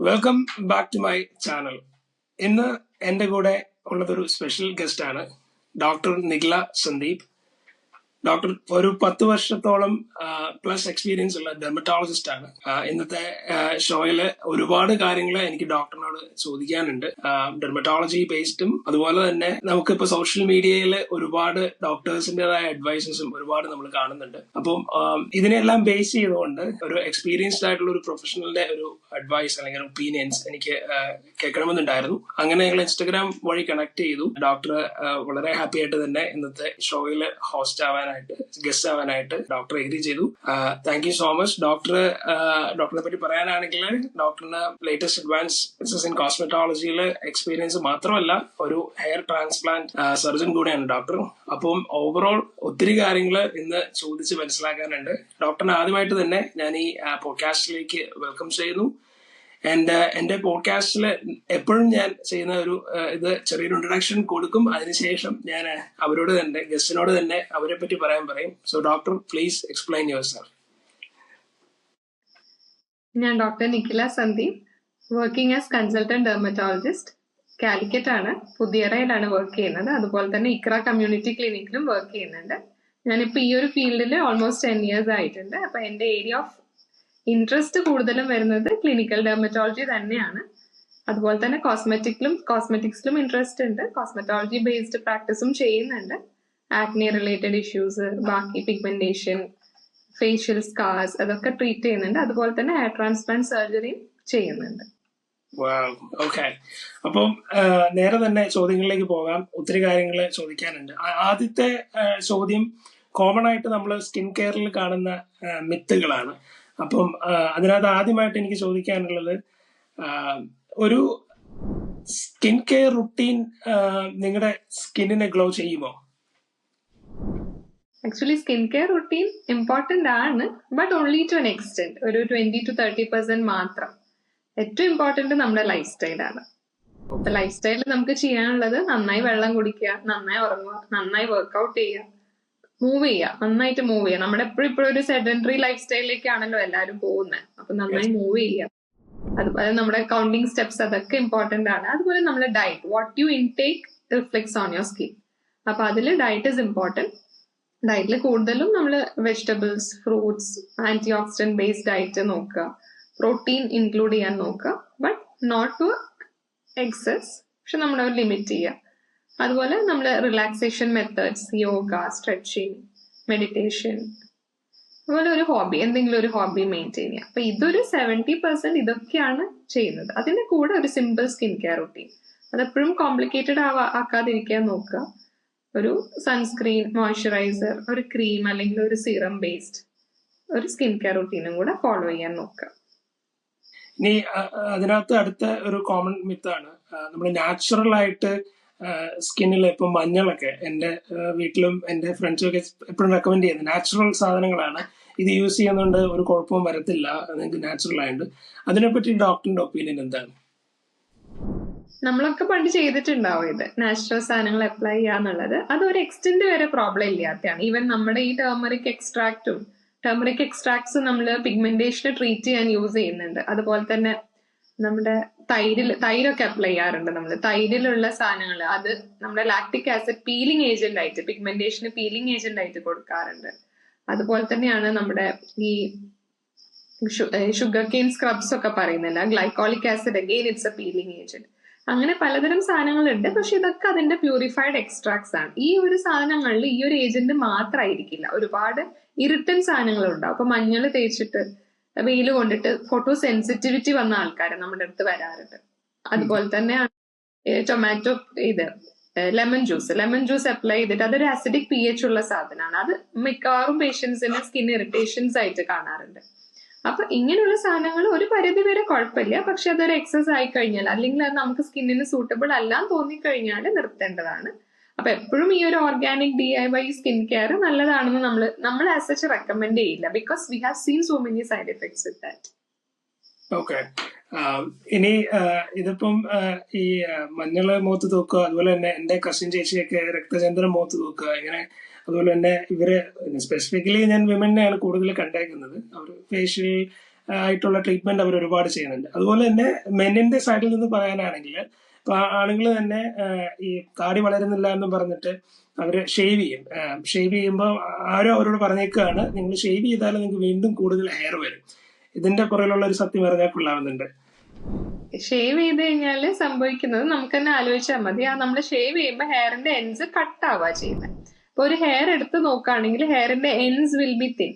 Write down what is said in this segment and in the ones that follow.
Welcome back to my channel. ഇന്ന് എൻ്റെ കൂടെ ഉള്ളതൊരു സ്പെഷ്യൽ ഗസ്റ്റ് ആണ് ഡോക്ടർ നിഖില സന്ദീപ്. ഡോക്ടർ ഒരു 10 വർഷത്തോളം പ്ലസ് എക്സ്പീരിയൻസ് ഉള്ള ഡെർമറ്റോളജിസ്റ്റ് ആണ്. ഇന്നത്തെ ഷോയില് ഒരുപാട് കാര്യങ്ങൾ എനിക്ക് ഡോക്ടറിനോട് ചോദിക്കാനുണ്ട്, ഡെർമറ്റോളജി ബേസ്ഡും അതുപോലെ തന്നെ നമുക്കിപ്പോ സോഷ്യൽ മീഡിയയിൽ ഒരുപാട് ഡോക്ടേഴ്സിൻ്റെതായ അഡ്വൈസസും ഒരുപാട് നമ്മൾ കാണുന്നുണ്ട്. അപ്പം ഇതിനെല്ലാം ബേസ് ചെയ്തുകൊണ്ട് ഒരു എക്സ്പീരിയൻസ്ഡ് ആയിട്ടുള്ള ഒരു പ്രൊഫഷണലിന്റെ ഒരു അഡ്വൈസ് അല്ലെങ്കിൽ ഒപ്പീനിയൻസ് എനിക്ക് കേൾക്കണമെന്നുണ്ടായിരുന്നു. അങ്ങനെ ഞങ്ങൾ ഇൻസ്റ്റഗ്രാം വഴി കണക്ട് ചെയ്തു. ഡോക്ടർ വളരെ ഹാപ്പി ആയിട്ട് തന്നെ ഇന്നത്തെ ഷോയിൽ ഹോസ്റ്റ് ആവാനായിട്ട് ഗസ്റ്റ് ആവാനായിട്ട് ഡോക്ടർ എഗ്രി ചെയ്തു. Thank you so much. ഡോക്ടറിനെ പറ്റി പറയാനാണെങ്കിൽ ഡോക്ടറിന് ലേറ്റസ്റ്റ് അഡ്വാൻസസ് ഇൻ കോസ്മെറ്റോളജിയിൽ എക്സ്പീരിയൻസ് മാത്രമല്ല, ഒരു ഹെയർ ട്രാൻസ്പ്ലാന്റ് സർജൻ കൂടെയാണ് ഡോക്ടർ. അപ്പം ഓവറോൾ ഒത്തിരി കാര്യങ്ങൾ ഇന്ന് ചോദിച്ച് മനസ്സിലാക്കാനുണ്ട്. ഡോക്ടറിനെ ആദ്യമായിട്ട് തന്നെ ഞാൻ ഈ പോഡ്കാസ്റ്റിലേക്ക് വെൽക്കം ചെയ്യുന്നു. എന്റെ പോഡ്കാസ്റ്റിൽ എപ്പോഴും ഞാൻ ചെയ്യുന്ന ഒരു ഇത് ചെറിയൊരു ഇൻട്രൊഡക്ഷൻ കൊടുക്കും. അതിനുശേഷം ഞാൻ അവരോട് തന്നെ ഗസ്റ്റിനോട് തന്നെ അവരെ പറ്റി പറയും. So doctor, please explain yourself. ഞാൻ doctor Nikhila Sandeep, working as consultant dermatologist. Calicut ആണ്, പുതിയറയിലാണ് വർക്ക് ചെയ്യുന്നത്. അതുപോലെ തന്നെ ഇക്ര കമ്മ്യൂണിറ്റി ക്ലിനിക്കിലും വർക്ക് ചെയ്യുന്നുണ്ട്. ഞാനിപ്പോൾ ഈ ഒരു ഫീൽഡിൽ ഓൾമോസ്റ്റ് 10 years ആയിട്ടുണ്ട്. അപ്പൊ എന്റെ ഏരിയ ഓഫ് ഇൻട്രസ്റ്റ് കൂടുതലും വരുന്നത് ക്ലിനിക്കൽ ഡെർമറ്റോളജി തന്നെയാണ്. അതുപോലെ തന്നെ കോസ്മെറ്റിക്സിലും ഇൻട്രസ്റ്റ് ഉണ്ട്. കോസ്മെറ്റോളജി ബേസ്ഡ് പ്രാക്ടീസും ചെയ്യുന്നുണ്ട്. ആക്നെ റിലേറ്റഡ് ഇഷ്യൂസ്, ബാക്കി പിഗ്മെന്റേഷൻ, ഫേഷ്യൽ സ്കാർസ് അതൊക്കെ ട്രീറ്റ് ചെയ്യുന്നുണ്ട്. അതുപോലെ തന്നെ ഹെയർ ട്രാൻസ്പ്ലാന്റ് സർജറിയും ചെയ്യുന്നുണ്ട്. ഓക്കെ, അപ്പം നേരെ തന്നെ ചോദ്യങ്ങളിലേക്ക് പോകാം. ഒത്തിരി കാര്യങ്ങൾ ചോദിക്കാനുണ്ട്. ആദ്യത്തെ ചോദ്യം കോമൺ ആയിട്ട് നമ്മൾ സ്കിൻ കെയറിൽ കാണുന്ന മിത്തുകളാണ്. അപ്പം അതിനകത്ത് ആദ്യമായിട്ട് എനിക്ക് ചോദിക്കാനുള്ളത്, ഒരു സ്കിൻ കെയർ റുട്ടീൻ നിങ്ങളുടെ സ്കിന്നിനെ ഗ്ലോ ചെയ്യുമോ? Actually skin care routine important ആണ്, but only to an extent. ഒരു 20-30% മാത്രം. ഏറ്റവും ഇമ്പോർട്ടന്റ് നമ്മുടെ ലൈഫ് സ്റ്റൈലാണ്. അപ്പൊ ലൈഫ് സ്റ്റൈലിൽ നമുക്ക് ചെയ്യാനുള്ളത് നന്നായി വെള്ളം കുടിക്കുക, നന്നായി ഉറങ്ങുക, നന്നായി വർക്ക്ഔട്ട് ചെയ്യുക, നന്നായിട്ട് മൂവ് ചെയ്യുക. നമ്മുടെ എപ്പോഴും ഒരു സെഡൻറ്ററി ലൈഫ് സ്റ്റൈലിലേക്കാണല്ലോ എല്ലാവരും പോകുന്നത്. അപ്പൊ നന്നായി മൂവ് ചെയ്യുക. അതുപോലെ നമ്മുടെ കൗണ്ടിങ് സ്റ്റെപ്സ് അതൊക്കെ ഇമ്പോർട്ടന്റ് ആണ്. അതുപോലെ നമ്മുടെ diet, what you intake reflects on your skin. അപ്പൊ അതിൽ ഡയറ്റ് ഇസ് ഇമ്പോർട്ടന്റ്. ഡയറ്റിൽ കൂടുതലും നമ്മൾ vegetables, fruits, antioxidant based diet നോക്കുക, പ്രോട്ടീൻ ഇൻക്ലൂഡ് ചെയ്യാൻ നോക്കുക, ബട്ട് നോട്ട് ടു എക്സസ്, പക്ഷെ നമ്മളെ ലിമിറ്റ് ചെയ്യുക. അതുപോലെ നമ്മൾ relaxation methods, yoga, stretching, meditation, അതുപോലെ ഒരു ഹോബി, എന്തെങ്കിലും ഒരു ഹോബി മെയിൻറ്റെയിൻ ചെയ്യുക. അപ്പൊ ഇതൊരു 70% ഇതൊക്കെയാണ് ചെയ്യുന്നത്. അതിന്റെ കൂടെ ഒരു സിമ്പിൾ സ്കിൻ കെയർ റുട്ടീൻ, അതെപ്പോഴും കോംപ്ലിക്കേറ്റഡ് ആക്കാതിരിക്കാൻ നോക്കുക. ഒരു സൺസ്ക്രീൻ, മോയ്സ്ചറൈസർ, ഒരു ക്രീം അല്ലെങ്കിൽ ഒരു സീറം ബേസ്ഡ് ഒരു സ്കിൻ കെയർ റുട്ടീനും കൂടെ ഫോളോ ചെയ്യാൻ നോക്കുക. ഇനി അതിനകത്ത് അടുത്ത ഒരു കോമൺ മിത്താണ്, നമ്മൾ നാച്ചുറൽ ആയിട്ട് സ്കിന്നിൽ ഇപ്പം മഞ്ഞളൊക്കെ എൻ്റെ വീട്ടിലും എൻ്റെ ഫ്രണ്ട്സും ഒക്കെ എപ്പോഴും റെക്കമെൻഡ് ചെയ്യുന്നത് നാച്ചുറൽ സാധനങ്ങളാണ്, ഇത് യൂസ് ചെയ്യുന്നുണ്ട് ഒരു കുഴപ്പവും വരത്തില്ല, നിങ്ങൾക്ക് നാച്ചുറൽ ആയിട്ട്. അതിനെപ്പറ്റി ഡോക്ടറിന്റെ ഒപ്പീനിയൻ എന്താണ്? നമ്മളൊക്കെ പണ്ട് ചെയ്തിട്ടുണ്ടാവും ഇത്, നാച്ചുറൽ സാധനങ്ങൾ അപ്ലൈ ചെയ്യാന്നുള്ളത്. അത് ഒരു എക്സ്റ്റെന്റ് വരെ പ്രോബ്ലം ഇല്ലാത്തതാണ്. ഈവൻ നമ്മുടെ ഈ ടർമറിക് എക്സ്ട്രാക്ട്സും നമ്മൾ പിഗ്മെന്റേഷന് ട്രീറ്റ് ചെയ്യാൻ യൂസ് ചെയ്യുന്നുണ്ട്. അതുപോലെ തന്നെ നമ്മുടെ തൈരൊക്കെ അപ്ലൈ ചെയ്യാറുണ്ട്. നമ്മൾ തൈരിലുള്ള സാധനങ്ങൾ, അത് നമ്മുടെ ലാക്ടിക് ആസിഡ് പീലിംഗ് ഏജന്റ് ആയിട്ട്, പിഗ്മെന്റേഷന് പീലിംഗ് ഏജന്റ് ആയിട്ട് കൊടുക്കാറുണ്ട്. അതുപോലെ തന്നെയാണ് നമ്മുടെ ഈ ഷുഗർ കെയിൻ സ്ക്രബ്സ് ഒക്കെ പറയുന്നില്ല, glycolic acid again it's A peeling agent. അങ്ങനെ പലതരം സാധനങ്ങളുണ്ട്. പക്ഷെ ഇതൊക്കെ അതിന്റെ പ്യൂരിഫൈഡ് എക്സ്ട്രാക്ട്സ് ആണ്. ഈ ഒരു സാധനങ്ങളിൽ ഈ ഒരു ഏജന്റ് മാത്രമായിരിക്കില്ല, ഒരുപാട് ഇറിറ്റന്റ് സാധനങ്ങൾ ഉണ്ടാവും. അപ്പൊ മഞ്ഞൾ തേച്ചിട്ട് വെയിൽ കൊണ്ടിട്ട് ഫോട്ടോ സെൻസിറ്റിവിറ്റി വന്ന ആൾക്കാർ നമ്മുടെ അടുത്ത് വരാറുണ്ട്. അതുപോലെ തന്നെയാണ് ടൊമാറ്റോ ലെമൺ ജ്യൂസ് അപ്ലൈ ചെയ്തിട്ട് അതൊരു അസിഡിക് pH ഉള്ള സാധനമാണ്. അത് മിക്കവാറും പേഷ്യൻസിന് സ്കിൻ ഇറിറ്റേഷൻസ് ആയിട്ട് കാണാറുണ്ട്. അപ്പൊ ഇങ്ങനെയുള്ള സാധനങ്ങൾ ഒരു പരിധി വരെ കുഴപ്പമില്ല, പക്ഷെ അതൊരു എക്സസ് ആയി കഴിഞ്ഞാൽ അല്ലെങ്കിൽ അത് നമുക്ക് സ്കിന്നിന് സൂട്ടബിൾ അല്ലാന്ന് തോന്നിക്കഴിഞ്ഞാൽ നിർത്തേണ്ടതാണ്. അപ്പൊ എപ്പോഴും ഈ ഒരു ഓർഗാനിക് DIY സ്കിൻ കെയർ നല്ലതാണെന്ന് നമ്മൾ ആസ് സച്ച് റെക്കമെൻഡ് ചെയ്യില്ല, because we have seen so many side effects with that. Okay, ഇനി ഇതിപ്പം ഈ മഞ്ഞള് മുഖത്ത് തൂക്കുക, അതുപോലെ തന്നെ എന്റെ കസിൻ ചേച്ചിയൊക്കെ രക്തചന്ദ്രൻ മുഖത്ത് തൂക്കുക, ഇങ്ങനെ അതുപോലെ തന്നെ ഇവര് സ്പെസിഫിക്കലി ഞാൻ വിമനെയാണ് കൂടുതൽ കണ്ടേക്കുന്നത്. അവർ ഫേഷ്യൽ ആയിട്ടുള്ള ട്രീറ്റ്മെന്റ് അവർ ഒരുപാട് ചെയ്യുന്നുണ്ട്. അതുപോലെ തന്നെ മെന്നിന്റെ സൈഡിൽ നിന്ന് പറയാനാണെങ്കിൽ ഇപ്പൊ ആണുങ്ങൾ തന്നെ ഈ താടി വളരുന്നില്ല എന്ന് പറഞ്ഞിട്ട് അവര് ഷേവ് ചെയ്യും. ഷേവ് ചെയ്യുമ്പോൾ ആരോ അവരോട് പറഞ്ഞേക്കാണ് നിങ്ങൾ ഷേവ് ചെയ്താൽ നിങ്ങൾക്ക് വീണ്ടും കൂടുതൽ ഹെയർ വരും. ഇതിന്റെ പുറകിലുള്ള ഒരു സത്യം അറിഞ്ഞാൽ കൊള്ളാവുന്നുണ്ട്. ഷേവ് ചെയ്ത് കഴിഞ്ഞാല് സംഭവിക്കുന്നത് നമുക്ക് തന്നെ ആലോചിച്ചാൽ മതി. നമ്മൾ ഷേവ് ചെയ്യുമ്പോൾ ഹെയറിന്റെ എൻഡ്സ് കട്ട് ആവുക ചെയ്യുന്നത്. ഇപ്പൊ ഒരു ഹെയർ എടുത്ത് നോക്കുകയാണെങ്കിൽ ഹെയറിന്റെ എൻഡ്സ് വിൽ ബി തിൻ.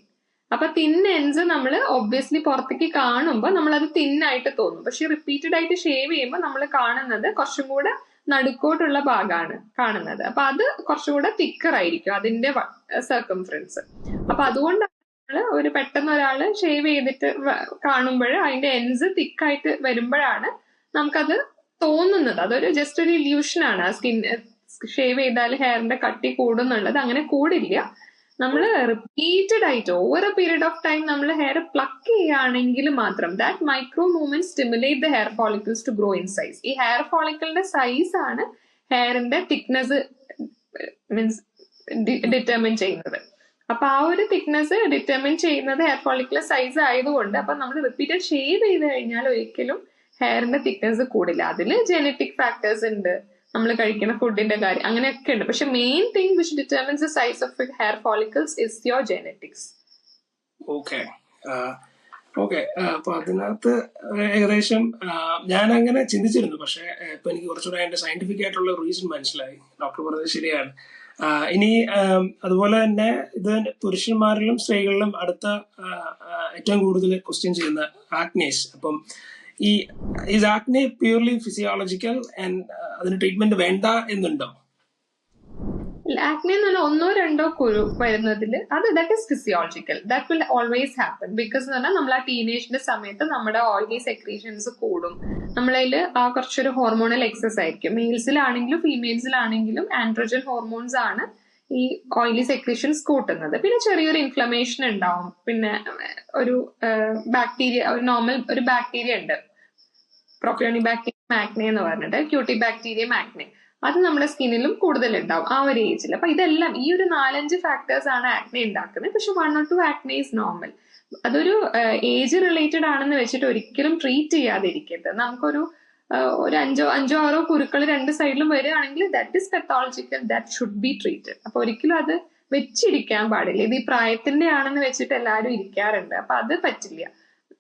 അപ്പൊ തിൻ എൻഡ്സ് നമ്മൾ ഒബ്വിയസ്ലി പുറത്തേക്ക് കാണുമ്പോൾ നമ്മൾ അത് തിന്നായിട്ട് തോന്നും. പക്ഷെ റിപ്പീറ്റഡ് ആയിട്ട് ഷേവ് ചെയ്യുമ്പോൾ നമ്മൾ കാണുന്നത് കുറച്ചും കൂടെ നടുക്കോട്ടുള്ള ഭാഗമാണ് കാണുന്നത്. അപ്പൊ അത് കുറച്ചും കൂടെ തിക്കർ ആയിരിക്കും അതിന്റെ സർക്കംഫറൻസ്. അപ്പൊ അതുകൊണ്ടാണ് ഒരു പെട്ടെന്ന് ഒരാള് ഷേവ് ചെയ്തിട്ട് കാണുമ്പോൾ അതിന്റെ എൻഡ്സ് തിക്കായിട്ട് വരുമ്പോഴാണ് നമുക്കത് തോന്നുന്നത്. അതൊരു ജസ്റ്റ് ഒരു ഇല്യൂഷൻ ആണ്. ആ സ്കിൻ ഷേവ് ചെയ്താൽ ഹെയറിന്റെ കട്ടി കൂടുന്നുള്ളത് അങ്ങനെ കൂടില്ല. നമ്മൾ റിപ്പീറ്റഡ് ആയിട്ട് over a period of time നമ്മൾ ഹെയർ പ്ലക്ക് ചെയ്യുകയാണെങ്കിൽ മാത്രം that micro movement stimulate the hair follicles to grow in size. ഈ ഹെയർ ഫോളിക്കിളിന്റെ സൈസ് ആണ് ഹെയറിന്റെ തിക്നെസ് മീൻസ് ഡിറ്റർമിൻ ചെയ്യുന്നത്. അപ്പൊ ആ ഒരു തിക്നെസ് ഡിറ്റർമിൻ ചെയ്യുന്നത് ഹെയർ ഫോളിക്കുലർ സൈസ് ആയതുകൊണ്ട് അപ്പൊ നമ്മൾ റിപ്പീറ്റഡ് ഷേവ് ചെയ്ത് കഴിഞ്ഞാൽ ഒരിക്കലും ഹെയറിന്റെ തിക്നെസ് കൂടില്ല. അതിൽ ജെനറ്റിക് ഫാക്ടേഴ്സ് ഉണ്ട്, നമ്മൾ കഴിക്കുന്ന ഫുഡിന്റെ കാര്യം അങ്ങനെയൊക്കെ ഉണ്ട്. പക്ഷെ main thing which determines the size of hair follicles is your genetics. Okay okay അപ്പൊ അതിനകത്ത് ഏകദേശം ഞാൻ അങ്ങനെ ചിന്തിച്ചിരുന്നു. പക്ഷെ ഇപ്പൊ എനിക്ക് കുറച്ചുകൂടെ അതിന്റെ സയന്റിഫിക് ആയിട്ടുള്ള റീസൺ മനസ്സിലായി. ഡോക്ടർ പറഞ്ഞത് ശരിയാണ്. ഇനി അതുപോലെ തന്നെ ഇത് പുരുഷന്മാരിലും സ്ത്രീകളിലും അടുത്ത ഏറ്റവും കൂടുതൽ ക്വസ്റ്റ്യൻ ചെയ്യുന്ന ആക്നേസ്. അപ്പം ഈ ആക്നെ പ്യൂർലി ഫിസിയോളജിക്കൽ ആൻഡ് അതിന് ട്രീറ്റ്മെന്റ് വേണ്ട എന്നുണ്ടോ? ആക്നെ എന്ന് പറഞ്ഞാൽ ഒന്നോ രണ്ടോ കുരു വരുന്നതിൽ that is physiological. That will always happen. Because എന്ന് പറഞ്ഞാൽ നമ്മൾ ആ ടീനേജിന്റെ സമയത്ത് നമ്മുടെ ഓയിലി സെക്രീഷൻസ് കൂടും. നമ്മളതിൽ ആ കുറച്ചൊരു ഹോർമോണൽ എക്സസ് ആയിരിക്കും. മെയിൽസിലാണെങ്കിലും ഫീമെയിൽസിലാണെങ്കിലും ആൻഡ്രോജൻ ഹോർമോൺസ് ആണ് ഈ ഓയിലി സെക്രീഷൻസ് കൂട്ടുന്നത്. പിന്നെ ചെറിയൊരു ഇൻഫ്ലമേഷൻ ഉണ്ടാവും. പിന്നെ ഒരു ബാക്ടീരിയ, ഒരു നോർമൽ ഒരു ബാക്ടീരിയ ഉണ്ട്, പ്രൊപ്പിയോണി ബാക്ടീരിയ മാക്നെ എന്ന് പറഞ്ഞിട്ട്, ക്യൂട്ടി ബാക്ടീരിയ മാക്നെ. അത് നമ്മുടെ സ്കിന്നിലും കൂടുതൽ ഉണ്ടാവും ആ ഒരു ഏജിൽ. അപ്പൊ ഇതെല്ലാം ഈ ഒരു 4-5 ഫാക്ടേഴ്സ് ആണ് ആക്നെ ഉണ്ടാക്കുന്നത്. പക്ഷെ 1 or 2 ആക്നെ ഈസ് നോർമൽ. അതൊരു ഏജ് റിലേറ്റഡ് ആണെന്ന് വെച്ചിട്ട് ഒരിക്കലും ട്രീറ്റ് ചെയ്യാതിരിക്കരുത്. നമുക്കൊരു ഒരു 5-6 കുരുക്കൾ 2 സൈഡിലും വരികയാണെങ്കിൽ that is pathological, that should be treated. അപ്പൊ ഒരിക്കലും അത് വെച്ചിരിക്കാൻ പാടില്ല. ഇത് ഈ പ്രായത്തിന്റെ ആണെന്ന് വെച്ചിട്ട് എല്ലാവരും ഇരിക്കാറുണ്ട്. അപ്പൊ അത് പറ്റില്ല.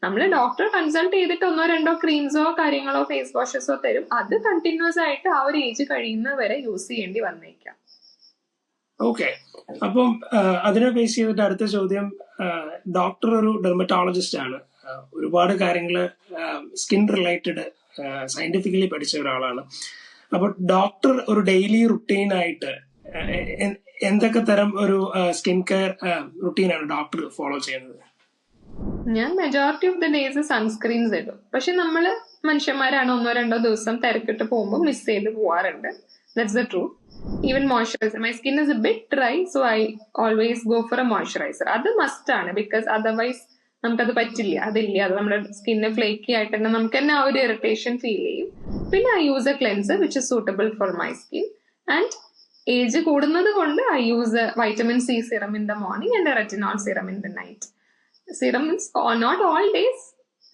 നമ്മൾ ഡോക്ടറെ കൺസൾട്ട് ചെയ്തിട്ട് 1-2 ക്രീംസോ കാര്യങ്ങളോ ഫേസ് വാഷസോ തരും. അത് കണ്ടിന്യൂസ് ആയിട്ട് ആ ഒരു ഏജ് കഴിയുന്നത് വരെ യൂസ് ചെയ്യേണ്ടി വന്നേക്കാം. ഓക്കെ, അപ്പം അതിനെ ബേസ് ചെയ്തിട്ട് അടുത്ത ചോദ്യം, ഡോക്ടർ ഒരു ഡെർമറ്റോളജിസ്റ്റ് ആണ്. ഒരുപാട് കാര്യങ്ങൾ സ്കിൻ റിലേറ്റഡ് സയന്റിഫിക്കലി പഠിച്ച ഒരാളാണ്. അപ്പൊ ഡോക്ടർ ഒരു ഡെയിലി റുട്ടീൻ ആയിട്ട് എന്തൊക്കെ തരം ഒരു സ്കിൻ കെയർ റുട്ടീനാണ് ഡോക്ടർ ഫോളോ ചെയ്യുന്നത്? ഞാൻ majority of the days sunscreens ഇടും. പക്ഷെ നമ്മള് മനുഷ്യന്മാരാണ് 1-2 ദിവസം തിരക്കിട്ട് പോകുമ്പോൾ മിസ് ചെയ്ത് പോവാറുണ്ട്. That's the truth. Even moisturiser, my skin is a bit dry, so I always go for A moisturiser. അത് മസ്റ്റ് ആണ്. ബിക്കോസ് അതർവൈസ് നമുക്കത് പറ്റില്ല. അതില്ല, അത് നമ്മുടെ സ്കിന്ന് ഫ്ലേക്കി ആയിട്ട് തന്നെ നമുക്ക് തന്നെ ആ ഒരു ഇറിറ്റേഷൻ ഫീൽ ചെയ്യും. പിന്നെ I use a cleanser which is suitable for my skin. And age കൂടുന്നത് കൊണ്ട് I use a vitamin C serum in the morning and a retinol serum in the night. Serum means not all days.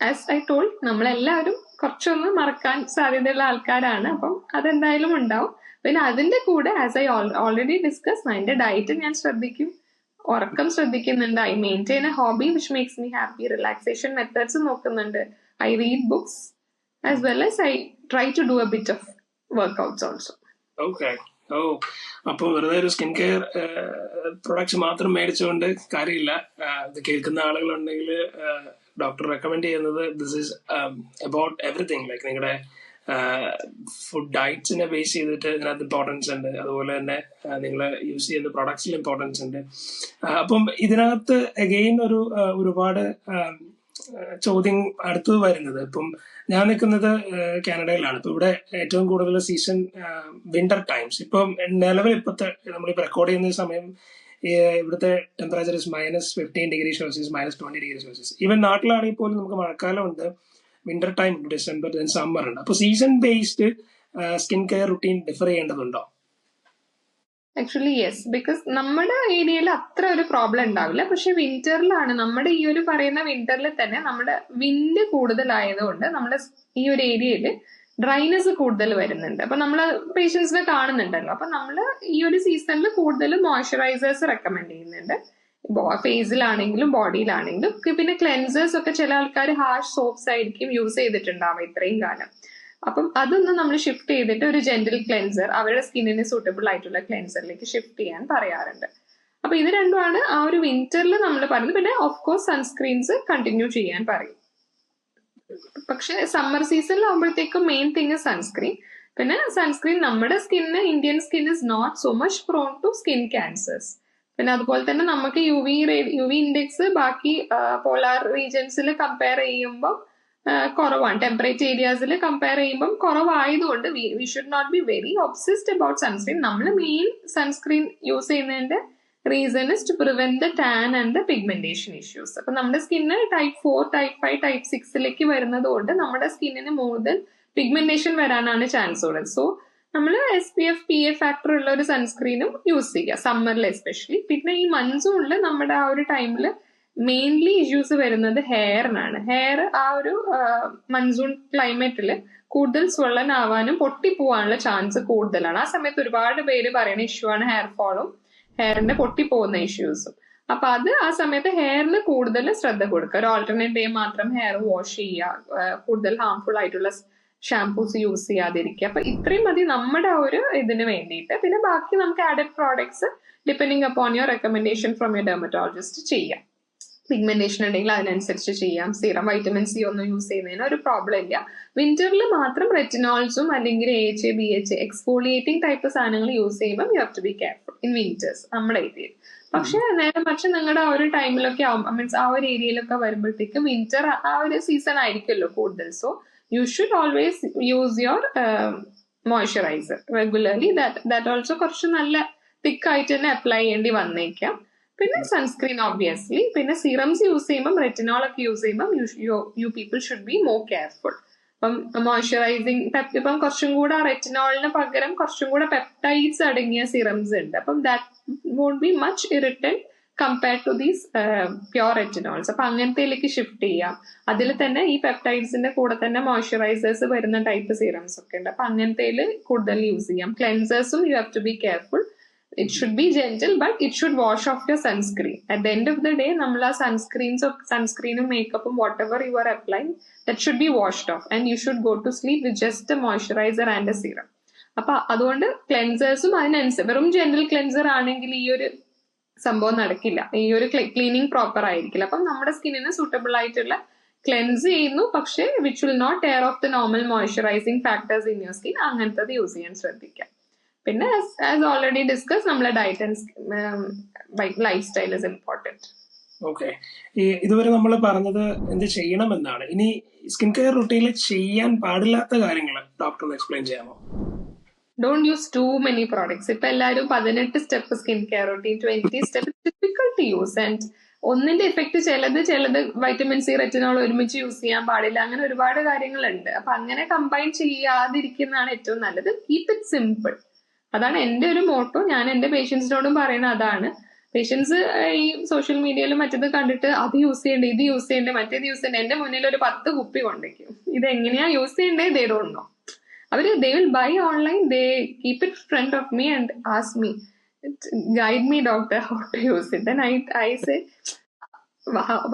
As I told, നമ്മളെല്ലാവരും കുറച്ചൊന്ന് മറക്കാൻ സാധ്യതയുള്ള ആൾക്കാരാണ്. അപ്പം അതെന്തായാലും ഉണ്ടാവും. പിന്നെ അതിന്റെ കൂടെ ആസ് ഐ ഓൾറെഡി ഡിസ്കസ്, അതിന്റെ ഡയറ്റ് ഞാൻ ശ്രദ്ധിക്കും, ഉറക്കം ശ്രദ്ധിക്കുന്നുണ്ട്. I maintain a hobby which makes me happy. Relaxation methods നോക്കുന്നുണ്ട്. I read books as well as I try to do a bit of workouts also. Okay. അപ്പൊ വെറുതെ ഒരു skin care products മാത്രം മേടിച്ചുകൊണ്ട് കാര്യമില്ല. ഇത് കേൾക്കുന്ന ആളുകളുണ്ടെങ്കിൽ ഡോക്ടർ റെക്കമെൻഡ് ചെയ്യുന്നത് this is about everything. Like നിങ്ങളുടെ ഫുഡ് ഡയറ്റ്സിനെ ബേസ് ചെയ്തിട്ട് ഇതിനകത്ത് ഇമ്പോർട്ടൻസ് ഉണ്ട്. അതുപോലെ തന്നെ നിങ്ങൾ യൂസ് ചെയ്യുന്ന പ്രൊഡക്ട്സിൽ ഇമ്പോർട്ടൻസ് ഉണ്ട്. അപ്പം ഇതിനകത്ത് അഗെയിൻ ഒരുപാട് ചോദ്യം അടുത്തത് വരുന്നത്, ഇപ്പം ഞാൻ നിൽക്കുന്നത് കാനഡയിലാണ്. ഇപ്പൊ ഇവിടെ ഏറ്റവും കൂടുതൽ സീസൺ വിന്റർ ടൈംസ്. ഇപ്പം നിലവിൽ ഇപ്പോഴത്തെ നമ്മളിപ്പോൾ റെക്കോർഡ് ചെയ്യുന്ന സമയം ഇവിടുത്തെ temperature is -15°C, -20°C. Even നാട്ടിലാണെങ്കിൽ പോലും നമുക്ക് മഴക്കാലം ഉണ്ട്, വിന്റർ ടൈം, ഡിസംബർ, സമ്മർ ഉണ്ട്. അപ്പൊ season based skin care routine differ ചെയ്യേണ്ടതുണ്ടോ? ആക്ച്വലി യെസ്, ബിക്കോസ് നമ്മുടെ ഏരിയയിൽ അത്ര ഒരു പ്രോബ്ലം ഉണ്ടാവില്ല. പക്ഷെ വിന്ററിലാണ്, നമ്മുടെ ഈ ഒരു പറയുന്ന വിന്ററിൽ തന്നെ നമ്മുടെ വിൻഡ് കൂടുതലായതുകൊണ്ട് നമ്മുടെ ഈ ഒരു ഏരിയയിൽ ഡ്രൈനെസ് കൂടുതൽ വരുന്നുണ്ട്. അപ്പൊ നമ്മൾ പേഷ്യൻസിനെ കാണുന്നുണ്ടല്ലോ. അപ്പൊ നമ്മൾ ഈ ഒരു സീസണിൽ കൂടുതൽ മോയ്സ്ചറൈസേഴ്സ് റെക്കമെൻഡ് ചെയ്യുന്നുണ്ട്, ഫേസിലാണെങ്കിലും ബോഡിയിലാണെങ്കിലും. പിന്നെ ക്ലെൻസേഴ്സ് ഒക്കെ ചില ആൾക്കാർ ഹാർഷ് സോപ്സ് ആയിരിക്കും യൂസ് ചെയ്തിട്ടുണ്ടാവുക ഇത്രയും കാലം. അപ്പം അതൊന്ന് നമ്മൾ ഷിഫ്റ്റ് ചെയ്തിട്ട് ഒരു ജെന്റിൽ ക്ലെൻസർ, അവരുടെ സ്കിന്നിന് സൂട്ടബിൾ ആയിട്ടുള്ള ക്ലെൻസറിലേക്ക് ഷിഫ്റ്റ് ചെയ്യാൻ പറയാറുണ്ട്. അപ്പൊ ഇത് രണ്ടുമാണ് ആ ഒരു വിന്ററിൽ നമ്മൾ പറയുന്നത്. പിന്നെ ഓഫ് കോഴ്സ് സൺസ്ക്രീൻസ് കണ്ടിന്യൂ ചെയ്യാൻ പറയും. പക്ഷെ സമ്മർ സീസണിൽ ആകുമ്പോഴത്തേക്കും മെയിൻ തിങ് സൺസ്ക്രീൻ. പിന്നെ സൺസ്ക്രീൻ നമ്മുടെ സ്കിന്നിന്, Indian skin is not so much prone to skin cancers. പിന്നെ അതുപോലെ തന്നെ നമുക്ക് യു വി ഇൻഡെക്സ് ബാക്കി പോളാർ റീജൻസിൽ കമ്പയർ ചെയ്യുമ്പോൾ കുറവാണ്. ടെമ്പറേച്ചർ ഏരിയാസിൽ കമ്പയർ ചെയ്യുമ്പോൾ കുറവായതുകൊണ്ട് we should not be very obsessed about sunscreen. നമ്മൾ മെയിൻ സൺസ്ക്രീൻ യൂസ് ചെയ്യുന്നതിന്റെ reason is to prevent the tan and the pigmentation issues. അപ്പൊ നമ്മുടെ സ്കിന്ന് ടൈപ്പ് 4, ടൈപ്പ് 5, ടൈപ്പ് 6 വരുന്നത് കൊണ്ട് നമ്മുടെ സ്കിന്നിന് കൂടുതൽ പിഗ്മെന്റേഷൻ വരാനാണ് ചാൻസ് ഉള്ളത്. സോ നമ്മൾ SPF PA ഫാക്ടർ ഉള്ള ഒരു സൺസ്ക്രീനും യൂസ് ചെയ്യുക സമ്മറിൽ എസ്പെഷ്യലി. പിന്നെ ഈ മൺസൂണിൽ നമ്മുടെ ആ ഒരു ടൈമിൽ മെയിൻലി ഇഷ്യൂസ് വരുന്നത് ഹെയറിനാണ്. ഹെയർ ആ ഒരു മൺസൂൺ ക്ലൈമറ്റിൽ കൂടുതൽ സ്വള്ളൻ ആവാനും പൊട്ടിപ്പോവാനുള്ള ചാൻസ് കൂടുതലാണ്. ആ സമയത്ത് ഒരുപാട് പേര് പറയുന്ന ഇഷ്യൂ ആണ് ഹെയർ ഫോളും ഹെയറിന്റെ പൊട്ടിപ്പോകുന്ന ഇഷ്യൂസും. അപ്പൊ അത് ആ സമയത്ത് ഹെയറിന് കൂടുതൽ ശ്രദ്ധ കൊടുക്കുക. ഒരു ആൾട്ടർനേറ്റ് ഡേ മാത്രം ഹെയർ വാഷ് ചെയ്യുക, കൂടുതൽ ഹാർംഫുൾ ആയിട്ടുള്ള ഷാംപൂസ് യൂസ് ചെയ്യാതിരിക്കുക. അപ്പൊ ഇത്രയും മതി നമ്മുടെ ഒരു ഇതിന് വേണ്ടിയിട്ട്. പിന്നെ ബാക്കി നമുക്ക് added products depending upon your recommendation from your dermatologist ചെയ്യാം. പിഗ്മെന്റേഷൻ ഉണ്ടെങ്കിൽ അതിനനുസരിച്ച് ചെയ്യാം. സീറം വൈറ്റമിൻ സി ഒന്നും യൂസ് ചെയ്യുന്നതിന് ഒരു പ്രോബ്ലം ഇല്ല. വിന്ററിൽ മാത്രം റെറ്റിനോൾസും അല്ലെങ്കിൽ AHA BHA എക്സ്ഫോളിയേറ്റിംഗ് ടൈപ്പ് സാധനങ്ങൾ യൂസ് ചെയ്യുമ്പോൾ you have to be careful in winters നമ്മുടെ ഏരിയയിൽ. പക്ഷെ നേരെ മറിച്ച് നിങ്ങളുടെ ആ ഒരു ടൈമിലൊക്കെ മീൻസ് ആ ഒരു ഏരിയയിലൊക്കെ വരുമ്പോഴത്തേക്കും വിന്റർ ആ ഒരു സീസൺ ആയിരിക്കുമല്ലോ കൂടുതൽ. So you should always use your moisturiser regularly. That also കുറച്ച് നല്ല തിക്ക് ആയിട്ട് തന്നെ അപ്ലൈ ചെയ്യേണ്ടി വന്നേക്കാം. പിന്നെ സൺസ്ക്രീൻ ഓബ്വിയസ്ലി. പിന്നെ സീറംസ് യൂസ് ചെയ്യുമ്പോൾ റെറ്റിനോൾ ഒക്കെ യൂസ് ചെയ്യുമ്പോൾ you people should be more careful. അപ്പം മോയ്സ്ചറൈസിങ് ഇപ്പം കുറച്ചും കൂടെ റെറ്റിനോളിന് പകരം കുറച്ചും കൂടെ പെപ്റ്റൈഡ്സ് അടങ്ങിയ സിറംസ് ഉണ്ട്. അപ്പം that won't be much irritant compared to these pure retinols. അപ്പൊ അങ്ങനത്തേലേക്ക് ഷിഫ്റ്റ് ചെയ്യാം. അതിൽ തന്നെ ഈ പെപ്റ്റൈഡ്സിന്റെ കൂടെ തന്നെ മോയ്സ്ചറൈസേഴ്സ് വരുന്ന ടൈപ്പ് സീറംസ് ഒക്കെ ഉണ്ട്. അപ്പൊ അങ്ങനത്തേൽ കൂടുതൽ യൂസ് ചെയ്യാം. ക്ലെൻസേഴ്സും you have to be careful. It should be gentle, but it should wash off your sunscreen. At the end of the day, namla sunscreen makeup whatever you are applying, that should be washed off, and you should go to sleep with just a moisturizer and a serum. അപ്പൊ അതുകൊണ്ട് ക്ലെൻസേഴ്സും അതിനനുസരിച്ച് വെറും gentle cleanser ആണെങ്കിൽ ഈ ഒരു സംഭവം നടക്കില്ല, ഈ ഒരു ക്ലീനിങ് പ്രോപ്പർ ആയിരിക്കില്ല. അപ്പം നമ്മുടെ സ്കിന്നിന് സൂട്ടബിൾ ആയിട്ടുള്ള ക്ലെൻസ് ചെയ്യുന്നു, പക്ഷേ which will not tear off the normal moisturising factors in your skin. അങ്ങനത്തത് യൂസ് ചെയ്യാൻ ശ്രദ്ധിക്കാം. പിന്നെ ആസ് ഓൾറെഡി ഡിസ്കസ് നമ്മളെ diet and lifestyle is important. Okay, ഇതുവരെ നമ്മൾ പറഞ്ഞത് എന്ത് ചെയ്യണമെന്നാണ്. ഇനി സ്കിൻ കെയർ റുട്ടീനിൽ ചെയ്യാൻ പാടില്ലാത്ത കാര്യങ്ങൾ ഡോക്ടർ എക്സ്പ്ലെയിൻ ചെയ്യാമോ? Don't use too many products. ഇപ്പൊ എല്ലാവരും 18 step skin care routine, 20 step, difficult to use. And ഒന്നിന്റെ എഫക്ട് ചിലത് വൈറ്റമിൻ സി റെറ്റിനോൾ ഒരുമിച്ച് യൂസ് ചെയ്യാൻ പാടില്ല. അങ്ങനെ ഒരുപാട് കാര്യങ്ങളുണ്ട്. അപ്പൊ അങ്ങനെ കമ്പൈൻ ചെയ്യാതിരിക്കുന്നതാണ് ഏറ്റവും നല്ലത്. Keep it simple. അതാണ് എന്റെ ഒരു മോട്ടോ. ഞാൻ എന്റെ പേഷ്യൻസിനോടും പറയുന്നത് അതാണ്. പേഷ്യൻസ് ഈ സോഷ്യൽ മീഡിയയിലും മറ്റത് കണ്ടിട്ട് അത് യൂസ് ചെയ്യണ്ടേ, ഇത് യൂസ് ചെയ്യണ്ടേ, മറ്റേത് യൂസ് ചെയ്യണ്ടേ, എന്റെ മുന്നിൽ ഒരു 10 കുപ്പി കൊണ്ടേക്കും. ഇത് എങ്ങനെയാ യൂസ് ചെയ്യണ്ടേ ദേ ഡോണ്ട് നോ. അവര് they will buy online, they keep it front of me and ask me, guide me doctor how to use it. Then I say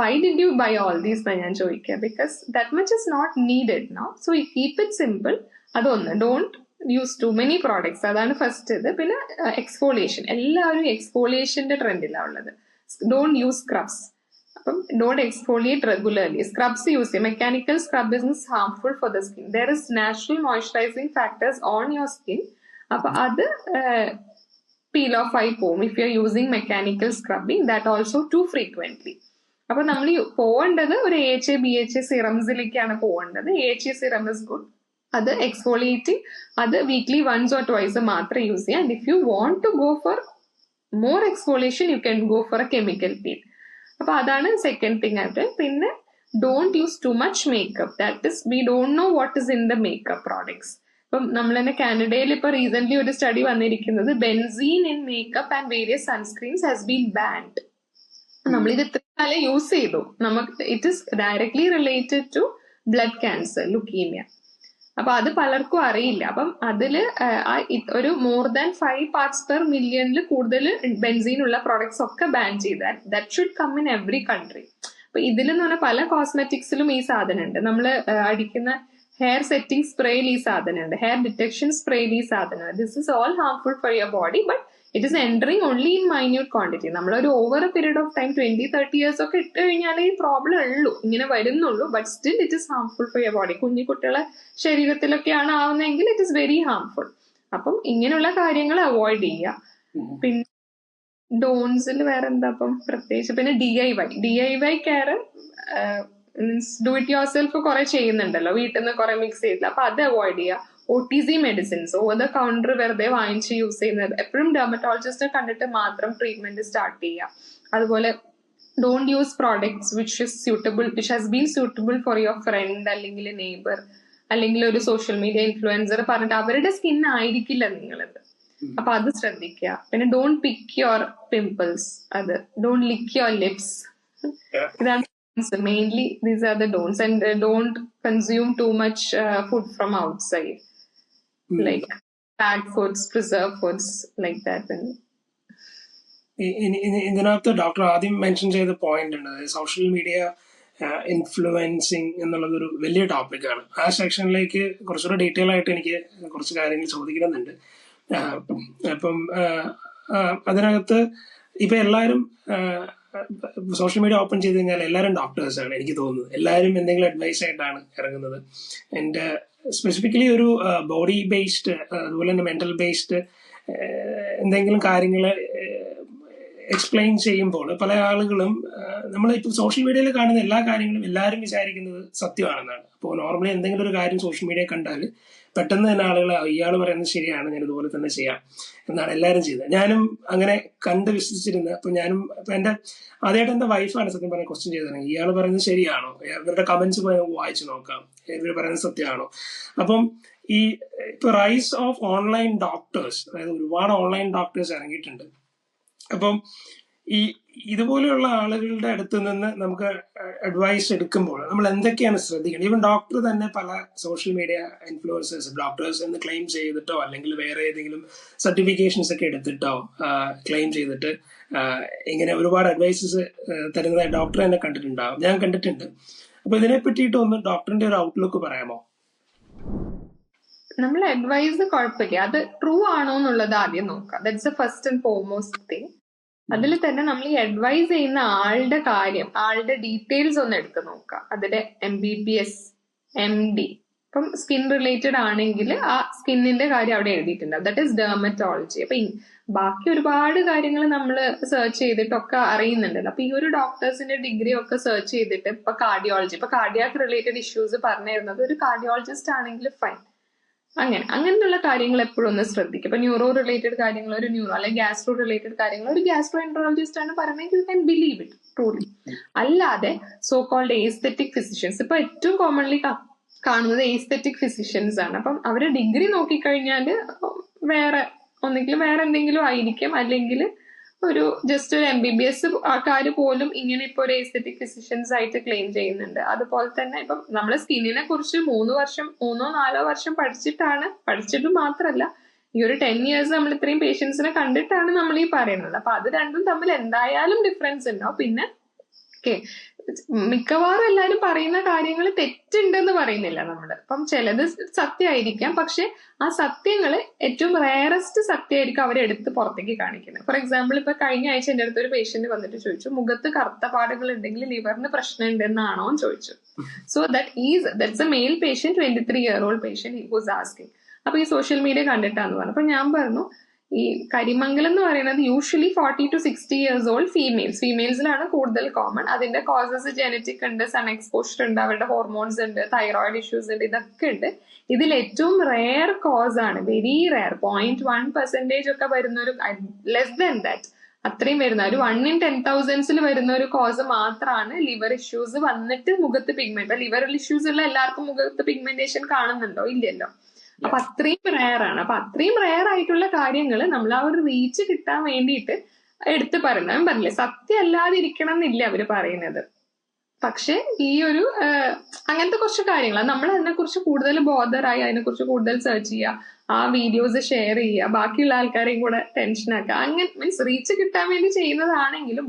why did you buy all these ഞാൻ ചോദിക്കുക. Because that much is not needed no. So keep it simple. അതൊന്ന്, don't use too many products. അതാണ് first ഇത്. പിന്നെ exfoliation, എല്ലാവരും എക്സ്ഫോളിയേഷന്റെ ട്രെൻഡിലാണ് ഉള്ളത്. Don't use scrubs. അപ്പം don't exfoliate regularly. Scrubs use ചെയ്യും. Mechanical scrub is harmful for the skin. There is natural moisturising factors on your skin. അപ്പൊ അത് പീൽ ഓഫ് ആയി പോകും if you are using mechanical scrubbing, that also too frequently. അപ്പൊ നമ്മൾ പോകേണ്ടത് ഒരു AHA BHA സിറംസിലേക്കാണ് പോകേണ്ടത്. AHA serum is good. അത് എക്സ്ഫോളിയേറ്റിംഗ്, അത് വീക്ക്ലി വൺസ് ഓർ ട്വൈസ് മാത്രം യൂസ് ചെയ്യാം. And if you want to go for more exfoliation you can go for a chemical peel. അപ്പൊ അതാണ് സെക്കൻഡ് തിങ് ആയിട്ട്. പിന്നെ don't use too much makeup. That is, we don't know what is in the makeup products. ഇപ്പം നമ്മൾ തന്നെ കാനഡയിൽ ഇപ്പൊ recent ഒരു സ്റ്റഡി വന്നിരിക്കുന്നത് benzene in makeup and various sunscreens has been banned. നമ്മളിത് ഇത്ര കാലം യൂസ് ചെയ്തു, നമുക്ക് it is directly related to blood cancer, leukaemia. അപ്പൊ അത് പലർക്കും അറിയില്ല. അപ്പം അതില് ഒരു more than 5 parts per million കൂടുതൽ ബെൻസീൻ ഉള്ള പ്രോഡക്ട്സ് ഒക്കെ ബാൻ ചെയ്താൽ that should come in every country. അപ്പൊ ഇതിലെന്ന് പറഞ്ഞാൽ പല കോസ്മെറ്റിക്സിലും ഈ സാധനം ഉണ്ട്. നമ്മൾ അടിക്കുന്ന ഹെയർ സെറ്റിംഗ് സ്പ്രേയിൽ ഈ സാധനം ഉണ്ട്, ഹെയർ ഡിറ്റക്ഷൻ സ്പ്രേയിൽ ഈ സാധനം. This is all harmful for your body, but it is entering only in minute quantity. നമ്മളൊരു over a period of time 20-30 years ഒക്കെ ഇട്ട് കഴിഞ്ഞാലേ ഈ പ്രോബ്ലം ഉള്ളൂ, ഇങ്ങനെ വരുന്നുള്ളൂ. But still it is harmful for your body. കുഞ്ഞു കുട്ടികളെ ശരീരത്തിലൊക്കെയാണ് ആവുന്നതെങ്കിൽ ഇറ്റ് ഇസ് വെരി ഹാർംഫുൾ. അപ്പം ഇങ്ങനെയുള്ള കാര്യങ്ങൾ അവോയ്ഡ് ചെയ്യുക. പിന്നെ ഡോൺസിൽ വേറെ എന്താ അപ്പം പ്രത്യേകിച്ച്, പിന്നെ DIY care means do it your self കുറെ ചെയ്യുന്നുണ്ടല്ലോ, വീട്ടിൽ നിന്ന് കുറെ മിക്സ് ചെയ്തില്ല, അപ്പൊ അത് അവോയ്ഡ് ചെയ്യുക. OTC medicines, over the counter വെറുതെ വാങ്ങിച്ച് യൂസ് ചെയ്യുന്നത്, എപ്പോഴും ഡെർമറ്റോളജിസ്റ്റിനെ കണ്ടിട്ട് മാത്രം ട്രീറ്റ്മെന്റ് സ്റ്റാർട്ട് ചെയ്യുക. അതുപോലെ don't use products which has been suitable for your friend അല്ലെങ്കിൽ നെയ്ബർ അല്ലെങ്കിൽ ഒരു സോഷ്യൽ മീഡിയ ഇൻഫ്ലുവൻസർ പറഞ്ഞിട്ട് അവരുടെ സ്കിൻ ആയിരിക്കില്ല നിങ്ങളത്. അപ്പൊ അത് ശ്രദ്ധിക്കുക. പിന്നെ ഡോണ്ട് പിക്ക് യുവർ പിമ്പിൾസ്, അത് ഡോണ്ട് ലിക്ക് യുവർ ലിപ്സ്. ഇതാണ് mainly, these are the dawns. And don't consume too much food from outside, like packed foods, preserved foods, like that. ഇതിനകത്ത് ഡോക്ടർ ആദ്യം മെൻഷൻ ചെയ്ത പോയിന്റ് ഉണ്ട്, social media influencing എന്നുള്ളതൊരു വലിയ ടോപ്പിക്കാണ്. ആ സെക്ഷനിലേക്ക് കുറച്ചുകൂടെ ഡീറ്റെയിൽ ആയിട്ട് എനിക്ക് കുറച്ച് കാര്യങ്ങൾ ചോദിക്കണമെന്നുണ്ട്. അപ്പം അതിനകത്ത് ഇപ്പൊ എല്ലാവരും സോഷ്യൽ മീഡിയ ഓപ്പൺ ചെയ്ത് കഴിഞ്ഞാൽ എല്ലാവരും ഡോക്ടേഴ്സാണ് എനിക്ക് തോന്നുന്നത്. എല്ലാവരും എന്തെങ്കിലും അഡ്വൈസ് ആയിട്ടാണ് ഇറങ്ങുന്നത്. ആൻഡ് സ്പെസിഫിക്കലി ഒരു ബോഡി ബേസ്ഡ് അതുപോലെ തന്നെ മെന്റൽ ബേസ്ഡ് എന്തെങ്കിലും കാര്യങ്ങൾ എക്സ്പ്ലെയിൻ ചെയ്യുമ്പോൾ പല ആളുകളും നമ്മളിപ്പോൾ സോഷ്യൽ മീഡിയയിൽ കാണുന്ന എല്ലാ കാര്യങ്ങളും എല്ലാവരും വിചാരിക്കുന്നത് സത്യമാണെന്നാണ്. അപ്പോൾ നോർമലി എന്തെങ്കിലും ഒരു കാര്യം സോഷ്യൽ മീഡിയ കണ്ടാൽ പെട്ടെന്ന് തന്നെ ആളുകൾ ഇയാൾ പറയുന്നത് ശരിയാണ്, ഞാൻ ഇതുപോലെ തന്നെ ചെയ്യാം എന്നാണ് എല്ലാവരും ചെയ്തത്. ഞാനും അങ്ങനെ കണ്ട് വിശ്വസിച്ചിരുന്നത്. അപ്പൊ ഞാനും എന്റെ ആദ്യമായിട്ട് എന്റെ വൈഫാണ് സത്യം പറഞ്ഞ ക്വസ്റ്റ്യൻ ചെയ്തത്, ഇയാൾ പറയുന്നത് ശരിയാണോ, ഇവരുടെ കമന്റ്സ് പോയി വായിച്ചു നോക്കാം, ഇവർ പറയുന്നത് സത്യമാണോ. അപ്പം ഈ ഇപ്പൊ റൈസ് ഓഫ് ഓൺലൈൻ ഡോക്ടേഴ്സ്, അതായത് ഒരുപാട് ഓൺലൈൻ ഡോക്ടേഴ്സ് ഇറങ്ങിയിട്ടുണ്ട്. അപ്പം ഈ ഇതുപോലെയുള്ള ആളുകളുടെ അടുത്ത് നിന്ന് നമുക്ക് അഡ്വൈസ് എടുക്കുമ്പോൾ നമ്മൾ എന്തൊക്കെയാണ് ശ്രദ്ധിക്കേണ്ടത്? ഈവൻ ഡോക്ടർ തന്നെ പല സോഷ്യൽ മീഡിയ ഇൻഫ്ലുവൻസേഴ്സ് ഡോക്ടേഴ്സ് എന്ന് ക്ലെയിം ചെയ്തിട്ടോ അല്ലെങ്കിൽ വേറെ ഏതെങ്കിലും സർട്ടിഫിക്കേഷൻസ് ഒക്കെ എടുത്തിട്ടോ ക്ലെയിം ചെയ്തിട്ട് ഇങ്ങനെ ഒരുപാട് അഡ്വൈസസ് തരുന്നതായി ഡോക്ടർ തന്നെ കണ്ടിട്ടുണ്ടാവും, ഞാൻ കണ്ടിട്ടുണ്ട്. അപ്പൊ ഇതിനെ പറ്റിയിട്ടൊന്ന് ഡോക്ടറിന്റെ ഒരു ഔട്ട്ലുക്ക് പറയാമോ? നമ്മൾ അഡ്വൈസ് കുഴപ്പമില്ല, അത് ട്രൂ ആണോ എന്നുള്ളത് ആദ്യം നോക്കാം. That's the first and foremost thing. അതിൽ തന്നെ നമ്മൾ ഈ അഡ്വൈസ് ചെയ്യുന്ന ആളുടെ കാര്യം, ആളുടെ ഡീറ്റെയിൽസ് ഒന്ന് എടുത്ത് നോക്കാം. അതിന്റെ MBBS, MD. ഇപ്പം സ്കിൻ റിലേറ്റഡ് ആണെങ്കിൽ ആ സ്കിന്നിന്റെ കാര്യം അവിടെ എഴുതിയിട്ടുണ്ട്, ദാറ്റ് ഈസ് ഡെർമറ്റോളജി. അപ്പൊ ബാക്കി ഒരുപാട് കാര്യങ്ങൾ നമ്മൾ സെർച്ച് ചെയ്തിട്ടൊക്കെ അറിയുന്നുണ്ടല്ലോ. അപ്പൊ ഈ ഒരു ഡോക്ടേഴ്സിന്റെ ഡിഗ്രി ഒക്കെ സെർച്ച് ചെയ്തിട്ട് ഇപ്പൊ കാർഡിയോളജി, ഇപ്പൊ കാർഡിയാക് റിലേറ്റഡ് ഇഷ്യൂസ് പറഞ്ഞിരുന്നത് ഒരു കാർഡിയോളജിസ്റ്റ് ആണെങ്കിൽ ഫൈൻ, അങ്ങനെയുള്ള കാര്യങ്ങൾ എപ്പോഴും ഒന്ന് ശ്രദ്ധിക്കും. ഇപ്പൊ ന്യൂറോ റിലേറ്റഡ് കാര്യങ്ങൾ ഒരു ന്യൂറോ, അല്ലെങ്കിൽ ഗ്യാസ്ട്രോ റിലേറ്റഡ് കാര്യങ്ങൾ ഒരു ഗ്യാസ്ട്രോ എൻട്രോളജിസ്റ്റ് ആണ് പറയുന്നത്, you can believe it truly. അല്ലാതെ സോ കോൾഡ് എസ്തെറ്റിക് ഫിസിഷ്യൻസ്, ഇപ്പൊ ഏറ്റവും കോമൺലി കാണുന്നത് എസ്തെറ്റിക് ഫിസിഷ്യൻസ് ആണ്. അപ്പം അവരുടെ ഡിഗ്രി നോക്കിക്കഴിഞ്ഞാല് വേറെ ഒന്നെങ്കിൽ വേറെ എന്തെങ്കിലും ആയിരിക്കും, അല്ലെങ്കിൽ ഒരു ജസ്റ്റ് ഒരു MBBS ആൾക്കാര് പോലും ഇങ്ങനെ ഇപ്പൊ ഒരു എസ്തെറ്റിക് ഫിസിഷ്യൻസ് ആയിട്ട് ക്ലെയിം ചെയ്യുന്നുണ്ട്. അതുപോലെ തന്നെ ഇപ്പം നമ്മള് സ്കിന്നിനെ കുറിച്ച് 3-4 വർഷം പഠിച്ചിട്ട് മാത്രമല്ല ഈ ഒരു 10 years നമ്മൾ ഇത്രയും പേഷ്യൻസിനെ കണ്ടിട്ടാണ് നമ്മൾ ഈ പറയുന്നത്. അപ്പൊ അത് രണ്ടും തമ്മിൽ എന്തായാലും ഡിഫറൻസ് ഉണ്ടാവും. പിന്നെ മിക്കവാറും എല്ലാവരും പറയുന്ന കാര്യങ്ങൾ തെറ്റുണ്ടെന്ന് പറയുന്നില്ല നമ്മള്. അപ്പം ചിലത് സത്യമായിരിക്കാം, പക്ഷെ ആ സത്യങ്ങൾ ഏറ്റവും റയറസ്റ്റ് സത്യമായിരിക്കും അവരെടുത്ത് പുറത്തേക്ക് കാണിക്കുന്നത്. ഫോർ എക്സാമ്പിൾ, ഇപ്പൊ കഴിഞ്ഞ ആഴ്ച എന്റെ അടുത്ത് ഒരു പേഷ്യന്റ് വന്നിട്ട് ചോദിച്ചു, മുഖത്ത് കറുത്ത പാടുകൾ ഉണ്ടെങ്കിൽ ലിവറിന് പ്രശ്നം ഉണ്ടെന്നാണോ എന്ന് ചോദിച്ചു. So that's a male patient, 23-year-old patient, he was asking. അപ്പൊ ഈ സോഷ്യൽ മീഡിയ കണ്ടിട്ടാന്ന് പറഞ്ഞു. അപ്പൊ ഞാൻ പറഞ്ഞു, ഈ കരിമംഗലം എന്ന് പറയുന്നത് യൂഷ്വലി 40 to 60 years old ഫീമെയിൽസിലാണ് കൂടുതൽ കോമൺ. അതിന്റെ കോസസ് ജനറ്റിക് ഉണ്ട്, സൺ എക്സ്പോഷർ ഉണ്ട്, അവരുടെ ഹോർമോൺസ് ഉണ്ട്, തൈറോയിഡ് ഇഷ്യൂസ് ഉണ്ട്, ഇതൊക്കെ ഉണ്ട്. ഇതിൽ ഏറ്റവും റെയർ കോസ് ആണ്, വെരി റെയർ, 0.1% ഒക്കെ വരുന്ന ഒരു, ലെസ് ദാൻ ദാറ്റ്, അത്രയും വരുന്ന ഒരു 1 in 10,000 വരുന്ന ഒരു കോസ് മാത്രമാണ് ലിവർ ഇഷ്യൂസ് വന്നിട്ട് മുഖത്ത് പിഗ്മെന്റ്. ലിവർ ഇഷ്യൂസ് ഉള്ള എല്ലാവർക്കും മുഖത്ത് പിഗ്മെന്റേഷൻ കാണുന്നുണ്ടോ? ഇല്ലല്ലോ. അപ്പൊ അത്രയും റെയർ ആണ്. അപ്പൊ അത്രയും റെയർ ആയിട്ടുള്ള കാര്യങ്ങൾ നമ്മൾ ആ ഒരു റീച്ച് കിട്ടാൻ വേണ്ടിയിട്ട് എടുത്ത് പറയുന്നത്. ഞാൻ പറഞ്ഞില്ലേ, സത്യം അല്ലാതിരിക്കണം എന്നില്ല അവര് പറയുന്നത്. പക്ഷെ ഈ ഒരു അങ്ങനത്തെ കുറച്ച് കാര്യങ്ങൾ നമ്മൾ അതിനെക്കുറിച്ച് കൂടുതൽ ബോധറായി അതിനെക്കുറിച്ച് കൂടുതൽ സെർച്ച് ചെയ്യുക, ആ വീഡിയോസ് ഷെയർ ചെയ്യുക, ബാക്കിയുള്ള ആൾക്കാരെയും കൂടെ ടെൻഷൻ ആക്കുക, അങ്ങനെ മീൻസ് റീച്ച് കിട്ടാൻ വേണ്ടി ചെയ്യുന്നതാണെങ്കിലും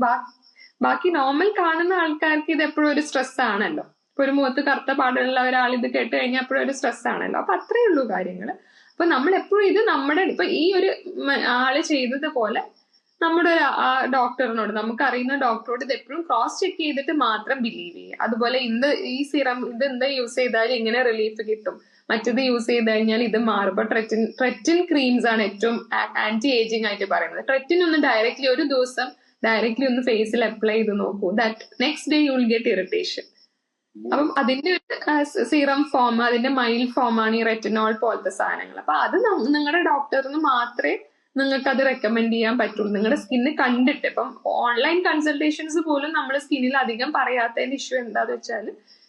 ബാക്കി നോർമൽ കാണുന്ന ആൾക്കാർക്ക് ഇത് എപ്പോഴും ഒരു സ്ട്രെസ് ആണല്ലോ. ഇപ്പൊ ഒരു മുഖത്ത് കറുത്ത പാടുള്ള ഒരാൾ ഇത് കേട്ട് കഴിഞ്ഞാൽ എപ്പോഴും ഒരു സ്ട്രെസ് ആണല്ലോ. അപ്പൊ അത്രേ ഉള്ളൂ കാര്യങ്ങൾ. അപ്പൊ നമ്മൾ എപ്പോഴും ഇത് നമ്മുടെ ഇപ്പൊ ഈ ഒരു ആള് ചെയ്തതുപോലെ നമ്മുടെ ഒരു ഡോക്ടറിനോട്, നമുക്ക് അറിയുന്ന ഡോക്ടറോട് ഇത് എപ്പോഴും ക്രോസ് ചെക്ക് ചെയ്തിട്ട് മാത്രം ബിലീവ് ചെയ്യുക. അതുപോലെ ഈ സിറം ഇത് എന്താ യൂസ് ചെയ്താൽ ഇങ്ങനെ റിലീഫ് കിട്ടും, മറ്റത് യൂസ് ചെയ്ത് കഴിഞ്ഞാൽ ഇത് മാറും. ഇപ്പൊ ട്രെറ്റിൻ ക്രീംസ് ആണ് ഏറ്റവും ആന്റി ഏജിങ് ആയിട്ട് പറയുന്നത്. ട്രെറ്റിൻ ഒന്ന് ഡയറക്ട്ലി ഒരു ദിവസം ഡയറക്ട്ലി ഒന്ന് ഫേസിൽ അപ്ലൈ ചെയ്ത് നോക്കൂ, that next day you will get irritation. അപ്പം അതിന്റെ സീറം ഫോം, അതിന്റെ മൈൽഡ് ഫോം ആണ് ഈ റെറ്റിനോൾ പോലത്തെ സാധനങ്ങൾ. അപ്പൊ അത് നിങ്ങളുടെ ഡോക്ടറിന് മാത്രമേ നിങ്ങൾക്ക് അത് റെക്കമെൻഡ് ചെയ്യാൻ പറ്റുള്ളൂ, നിങ്ങളുടെ സ്കിന്ന് കണ്ടിട്ട്. ഇപ്പം ഓൺലൈൻ കൺസൾട്ടേഷൻസ് പോലും നമ്മൾ സ്കിന്നിൽ അധികം പറയാത്തതിന്റെ ഇഷ്യൂ എന്താന്ന് വെച്ചാൽ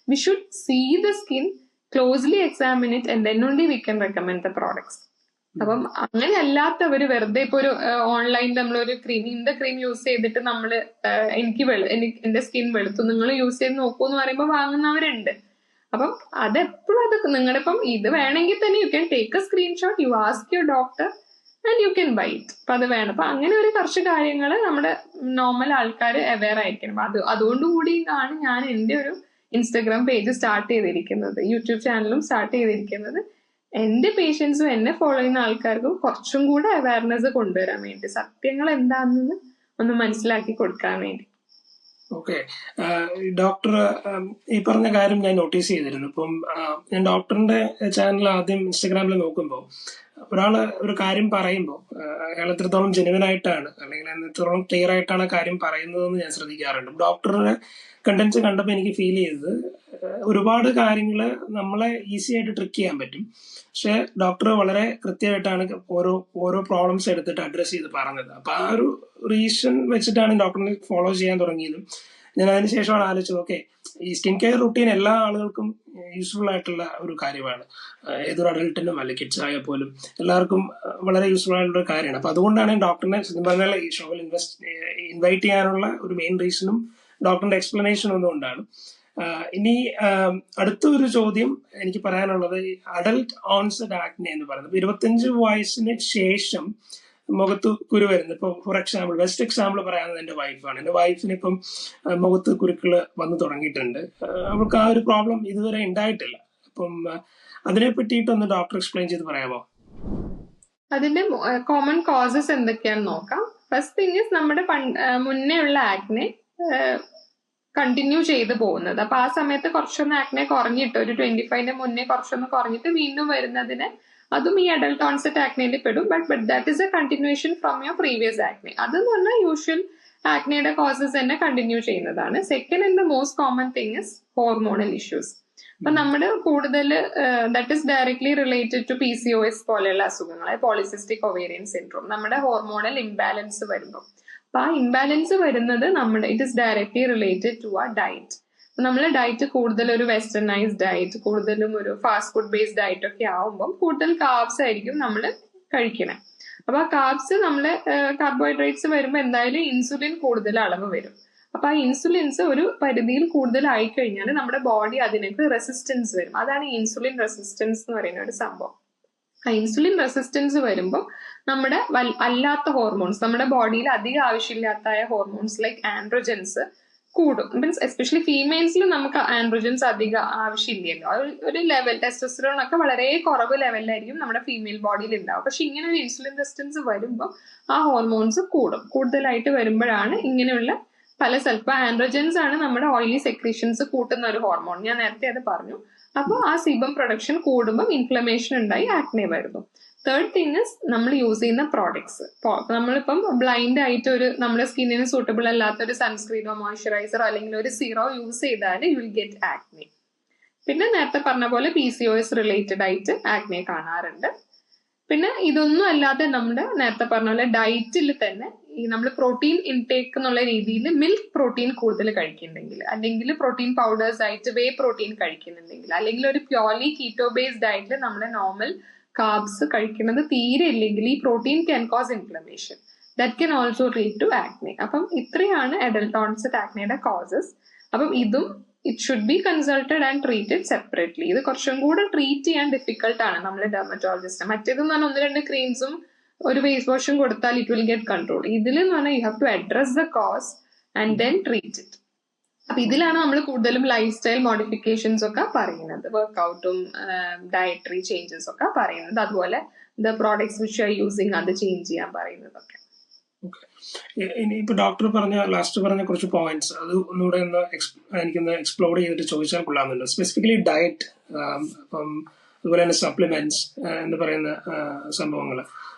we should see the skin, closely examine it and then only we can recommend the products. അപ്പം അങ്ങനെ അല്ലാത്തവര് വെറുതെ ഇപ്പൊ ഒരു ഓൺലൈനിൽ നമ്മളൊരു ക്രീം, ഇന്ന ക്രീം യൂസ് ചെയ്തിട്ട് നമ്മള് എനിക്ക് എന്റെ സ്കിൻ വെളുത്തു, നിങ്ങൾ യൂസ് ചെയ്ത് നോക്കൂ എന്ന് പറയുമ്പോൾ വാങ്ങുന്നവരുണ്ട്. അപ്പം അതെപ്പോഴും അത് നിങ്ങളിപ്പം ഇത് വേണമെങ്കിൽ തന്നെ you can take A screenshot, you ask your doctor and you can buy it. അപ്പൊ അത് വേണം. അപ്പൊ അങ്ങനെ ഒരു കുറച്ച് കാര്യങ്ങൾ നമ്മുടെ നോർമൽ ആൾക്കാർ അവെയർ ആയിരിക്കണം. അതുകൊണ്ടുകൂടിയാണ് ഞാൻ എന്റെ ഒരു ഇൻസ്റ്റാഗ്രാം പേജ് സ്റ്റാർട്ട് ചെയ്തിരിക്കുന്നത്, യൂട്യൂബ് ചാനലും സ്റ്റാർട്ട് ചെയ്തിരിക്കുന്നത്. എന്റെ പേഷ്യൻസും എന്നെ ഫോളോ ചെയ്യുന്ന ആൾക്കാർക്കും കുറച്ചും കൂടെ അവയർനെസ് കൊണ്ടുവരാൻ വേണ്ടി, സത്യങ്ങൾ എന്താണെന്ന് ഒന്ന് മനസ്സിലാക്കി കൊടുക്കാൻ വേണ്ടി. ഓക്കെ, ഡോക്ടർ ഈ പറഞ്ഞ കാര്യം ഞാൻ നോട്ടീസ് ചെയ്തിരുന്നു. ഇപ്പം ഞാൻ ഡോക്ടറിന്റെ ചാനൽ ആദ്യം ഇൻസ്റ്റഗ്രാമിൽ നോക്കുമ്പോൾ ഒരാള് ഒരു കാര്യം പറയുമ്പോൾ അയാൾ എത്രത്തോളം ജെനുവൻ ആയിട്ടാണ് അല്ലെങ്കിൽ എത്രത്തോളം ക്ലിയർ ആയിട്ടാണ് കാര്യം പറയുന്നതെന്ന് ഞാൻ ശ്രദ്ധിക്കാറുണ്ട്. ഡോക്ടറുടെ കണ്ടന്റ്സ് കണ്ടപ്പോൾ എനിക്ക് ഫീൽ ചെയ്തത് ഒരുപാട് കാര്യങ്ങൾ നമ്മളെ ഈസി ആയിട്ട് ട്രിക്ക് ചെയ്യാൻ പറ്റും, പക്ഷെ ഡോക്ടർ വളരെ കൃത്യമായിട്ടാണ് ഓരോ പ്രോബ്ലംസ് എടുത്തിട്ട് അഡ്രസ് ചെയ്ത് പറഞ്ഞത്. അപ്പൊ ആ ഒരു റീസൺ വെച്ചിട്ടാണ് ഡോക്ടറിനെ ഫോളോ ചെയ്യാൻ തുടങ്ങിയതും. ഞാൻ അതിനുശേഷമാണ് ആലോചിച്ചത്, ഓക്കെ, ഈ സ്കിൻ കെയർ റുട്ടീൻ എല്ലാ ആളുകൾക്കും യൂസ്ഫുൾ ആയിട്ടുള്ള ഒരു കാര്യമാണ്. ഏതൊരു അഡൽട്ടിനും അല്ലെങ്കിൽ കിഡ്സ് ആയാൽ പോലും എല്ലാവർക്കും വളരെ യൂസ്ഫുൾ ആയിട്ടുള്ള ഒരു കാര്യമാണ്. അപ്പൊ അതുകൊണ്ടാണ് ഡോക്ടറിനെ പറഞ്ഞാൽ ഈ ഷോയിൽ ഇൻവൈറ്റ് ചെയ്യാനുള്ള ഒരു മെയിൻ റീസണും ഡോക്ടറിന്റെ എക്സ്പ്ലനേഷൻ ഒന്നുകൊണ്ടാണ്. ഇനി അടുത്തൊരു ചോദ്യം എനിക്ക് പറയാനുള്ളത്, അഡൽട്ട് ഓൺസെറ്റ് ആക്നെ എന്ന് പറയുന്നത് 25 വയസ്സിന് ശേഷം മുഖത്ത് കുരു വരുന്നത്. ഇപ്പൊ ഫോർ എക്സാമ്പിൾ, ബെസ്റ്റ് എക്സാമ്പിൾ പറയാവുന്നത് എന്റെ വൈഫാണ്. എന്റെ വൈഫിന് ഇപ്പം മുഖത്ത് കുരുക്കള് വന്നു തുടങ്ങിയിട്ടുണ്ട്. അവൾക്ക് ആ ഒരു പ്രോബ്ലം ഇതുവരെ ഉണ്ടായിട്ടില്ല. അപ്പം അതിനെ പറ്റിയിട്ടൊന്ന് ഡോക്ടർ എക്സ്പ്ലെയിൻ ചെയ്ത് പറയാമോ? അതിന്റെ കോമൺ കോസസ് എന്തൊക്കെയാണെന്ന് നോക്കാം. ഫസ്റ്റ് തിങ് ഇസ് നമ്മുടെ മുന്നേ ഉള്ള ആക്നെ കണ്ടിന്യൂ ചെയ്ത് പോകുന്നത്. അപ്പൊ ആ സമയത്ത് കുറച്ചൊന്ന് ആക്നെ കുറഞ്ഞിട്ട്, ഒരു 25 മുന്നേ കുറച്ചൊന്ന് കുറഞ്ഞിട്ട് വീണ്ടും വരുന്നതിന്, അതും ഈ അഡൽട്ട് ഓൺസെറ്റ് ആക്നയിൽ പെടും. But that is a continuation from your previous acne. അതെന്ന് പറഞ്ഞാൽ യൂഷ്വൽ ആക്നയുടെ കോസസ് തന്നെ കണ്ടിന്യൂ ചെയ്യുന്നതാണ്. Second and the most common thing is hormonal issues. അപ്പൊ നമ്മുടെ കൂടുതൽ that is directly related to PCOS പോലെയുള്ള അസുഖങ്ങൾ, പോളിസിസ്റ്റിക് ഒവേറിയൻ സിൻഡ്രോം. നമ്മുടെ ഹോർമോണൽ ഇംബാലൻസ് വരുമ്പോൾ, അപ്പൊ ആ ഇംബാലൻസ് വരുന്നത് it is directly related to ആ ഡയറ്റ്. നമ്മൾ ഡയറ്റ് കൂടുതൽ ഒരു വെസ്റ്റേണൈസ്ഡ് ഡയറ്റ്, കൂടുതലും ഒരു ഫാസ്റ്റ് ഫുഡ് ബേസ്ഡ് ഡയറ്റ് ഒക്കെ ആവുമ്പോൾ കൂടുതൽ കാർബ്സ് ആയിരിക്കും നമ്മൾ കഴിക്കണേ. അപ്പൊ ആ കാർബ്സ് നമ്മള് കാർബോഹൈഡ്രേറ്റ്സ് വരുമ്പോൾ എന്തായാലും ഇൻസുലിൻ കൂടുതൽ അളവ് വരും. അപ്പൊ ആ ഇൻസുലിൻസ് ഒരു പരിധിയിൽ കൂടുതൽ ആയി കഴിഞ്ഞാൽ നമ്മുടെ ബോഡി അതിനൊക്കെ റെസിസ്റ്റൻസ് വരും. അതാണ് ഇൻസുലിൻ റെസിസ്റ്റൻസ് എന്ന് പറയുന്ന ഒരു സംഭവം. ആ ഇൻസുലിൻ റെസിസ്റ്റൻസ് വരുമ്പോൾ നമ്മുടെ അല്ലാത്ത ഹോർമോൺസ്, നമ്മുടെ ബോഡിയിൽ അധികം ആവശ്യമില്ലാത്ത ഹോർമോൺസ് ലൈക്ക് ആൻഡ്രോജൻസ് കൂടും. മീൻസ് എസ്പെഷ്യലി ഫീമെയിൽസിൽ നമുക്ക് ആൻഡ്രോജൻസ് അധികം ആവശ്യമില്ലല്ലോ. ഒരു ലെവൽ ടെസ്റ്റോസ്റ്ററോൺ ഒക്കെ വളരെ കുറവ് ലെവലിലായിരിക്കും നമ്മുടെ ഫീമെയിൽ ബോഡിയിൽ ഉണ്ടാവും. പക്ഷെ ഇങ്ങനെ ഒരു ഇൻസുലിൻ റെസിസ്റ്റൻസ് വരുമ്പോൾ ആ ഹോർമോൺസ് കൂടുതലായിട്ട് വരുമ്പോഴാണ് ഇങ്ങനെയുള്ള പല സ്ഥലത്ത് ആൻഡ്രോജൻസ് ആണ് നമ്മുടെ ഓയിലി സെക്രീഷൻസ് കൂട്ടുന്ന ഒരു ഹോർമോൺ. ഞാൻ നേരത്തെ അത് പറഞ്ഞു. അപ്പോൾ ആ സിബം പ്രൊഡക്ഷൻ കൂടുമ്പോൾ ഇൻഫ്ലമേഷൻ ഉണ്ടായി ആക്നെ വരുന്നു. തേർഡ് തിങ് ഇസ് നമ്മൾ യൂസ് ചെയ്യുന്ന പ്രോഡക്ട്സ്. നമ്മളിപ്പം ബ്ലൈൻഡ് ആയിട്ട് നമ്മുടെ സ്കിന്നിന് സൂട്ടബിൾ അല്ലാത്ത ഒരു സൺസ്ക്രീനോ മോയ്സ്ചറൈസറോ അല്ലെങ്കിൽ ഒരു സീറോ യൂസ് ചെയ്താൽ യു വിൽ ഗെറ്റ് ആക്നെ. പിന്നെ നേരത്തെ പറഞ്ഞ പോലെ PCOS റിലേറ്റഡ് ആയിട്ട് ആക്നെ കാണാറുണ്ട്. പിന്നെ ഇതൊന്നും അല്ലാതെ നമ്മുടെ നേരത്തെ പറഞ്ഞ പോലെ ഡയറ്റിൽ തന്നെ ഈ നമ്മൾ പ്രോട്ടീൻ ഇൻടേക്ക് എന്നുള്ള രീതിയിൽ മിൽക്ക് പ്രോട്ടീൻ കൂടുതൽ കഴിക്കുന്നുണ്ടെങ്കിൽ, അല്ലെങ്കിൽ പ്രോട്ടീൻ പൗഡേഴ്സ് ആയിട്ട് വേ പ്രോട്ടീൻ കഴിക്കുന്നുണ്ടെങ്കിൽ, അല്ലെങ്കിൽ ഒരു പ്യോർലി കീറ്റോ ബേസ്ഡ് ഡയറ്റിൽ നമ്മുടെ നോർമൽ കാർബ്സ് കഴിക്കുന്നത് തീരെ ഇല്ലെങ്കിൽ ഈ protein can cause inflammation. That can also lead to acne. അപ്പം ഇത്രയാണ് അഡൽട്ട് ഓൺസെറ്റ് ആക്നയുടെ കോസസ്. അപ്പം ഇതും it should be consulted and treated separately. ഇത് കുറച്ചും കൂടെ ട്രീറ്റ് ചെയ്യാൻ ഡിഫിക്കൽട്ട് ആണ് നമ്മുടെ ഡെർമറ്റോളജിസ്റ്റ്. മറ്റേതെന്ന് പറഞ്ഞാൽ 1-2 ക്രീംസും ഒരു ഫേസ് വാഷും കൊടുത്താൽ ഇറ്റ് വിൽ ഗെറ്റ് കൺട്രോൾ. ഇതിലെന്ന് പറഞ്ഞാൽ you have to address the cause and then treat it. അപ്പൊ ഇതിലാണ് നമ്മൾ കൂടുതലും ലൈഫ് സ്റ്റൈൽ മോഡിഫിക്കേഷൻസ് ഒക്കെ പറയുന്നത്, വർക്ക്ഔട്ടും ഡയറ്ററി ചേഞ്ചസ് ഒക്കെ പറയുന്നത്, അതുപോലെ the products which are using അത് ചേഞ്ച് ചെയ്യാൻ പറയുന്നതൊക്കെ. ഇനിയിപ്പോ ഡോക്ടർ ലാസ്റ്റ് പറഞ്ഞ കുറച്ച് പോയിന്റ്സ് അത് ഒന്നുകൂടെ എനിക്കൊന്ന് എക്സ്പ്ലോർ ചെയ്തിട്ട് ചോദിച്ചാൽ കൊള്ളാമെന്നുണ്ട്. സ്പെസിഫിക്കലി ഡയറ്റ്, അപ്പം അതുപോലെ തന്നെ സപ്ലിമെന്റ്സ് എന്ന് പറയുന്ന സംഭവങ്ങൾ.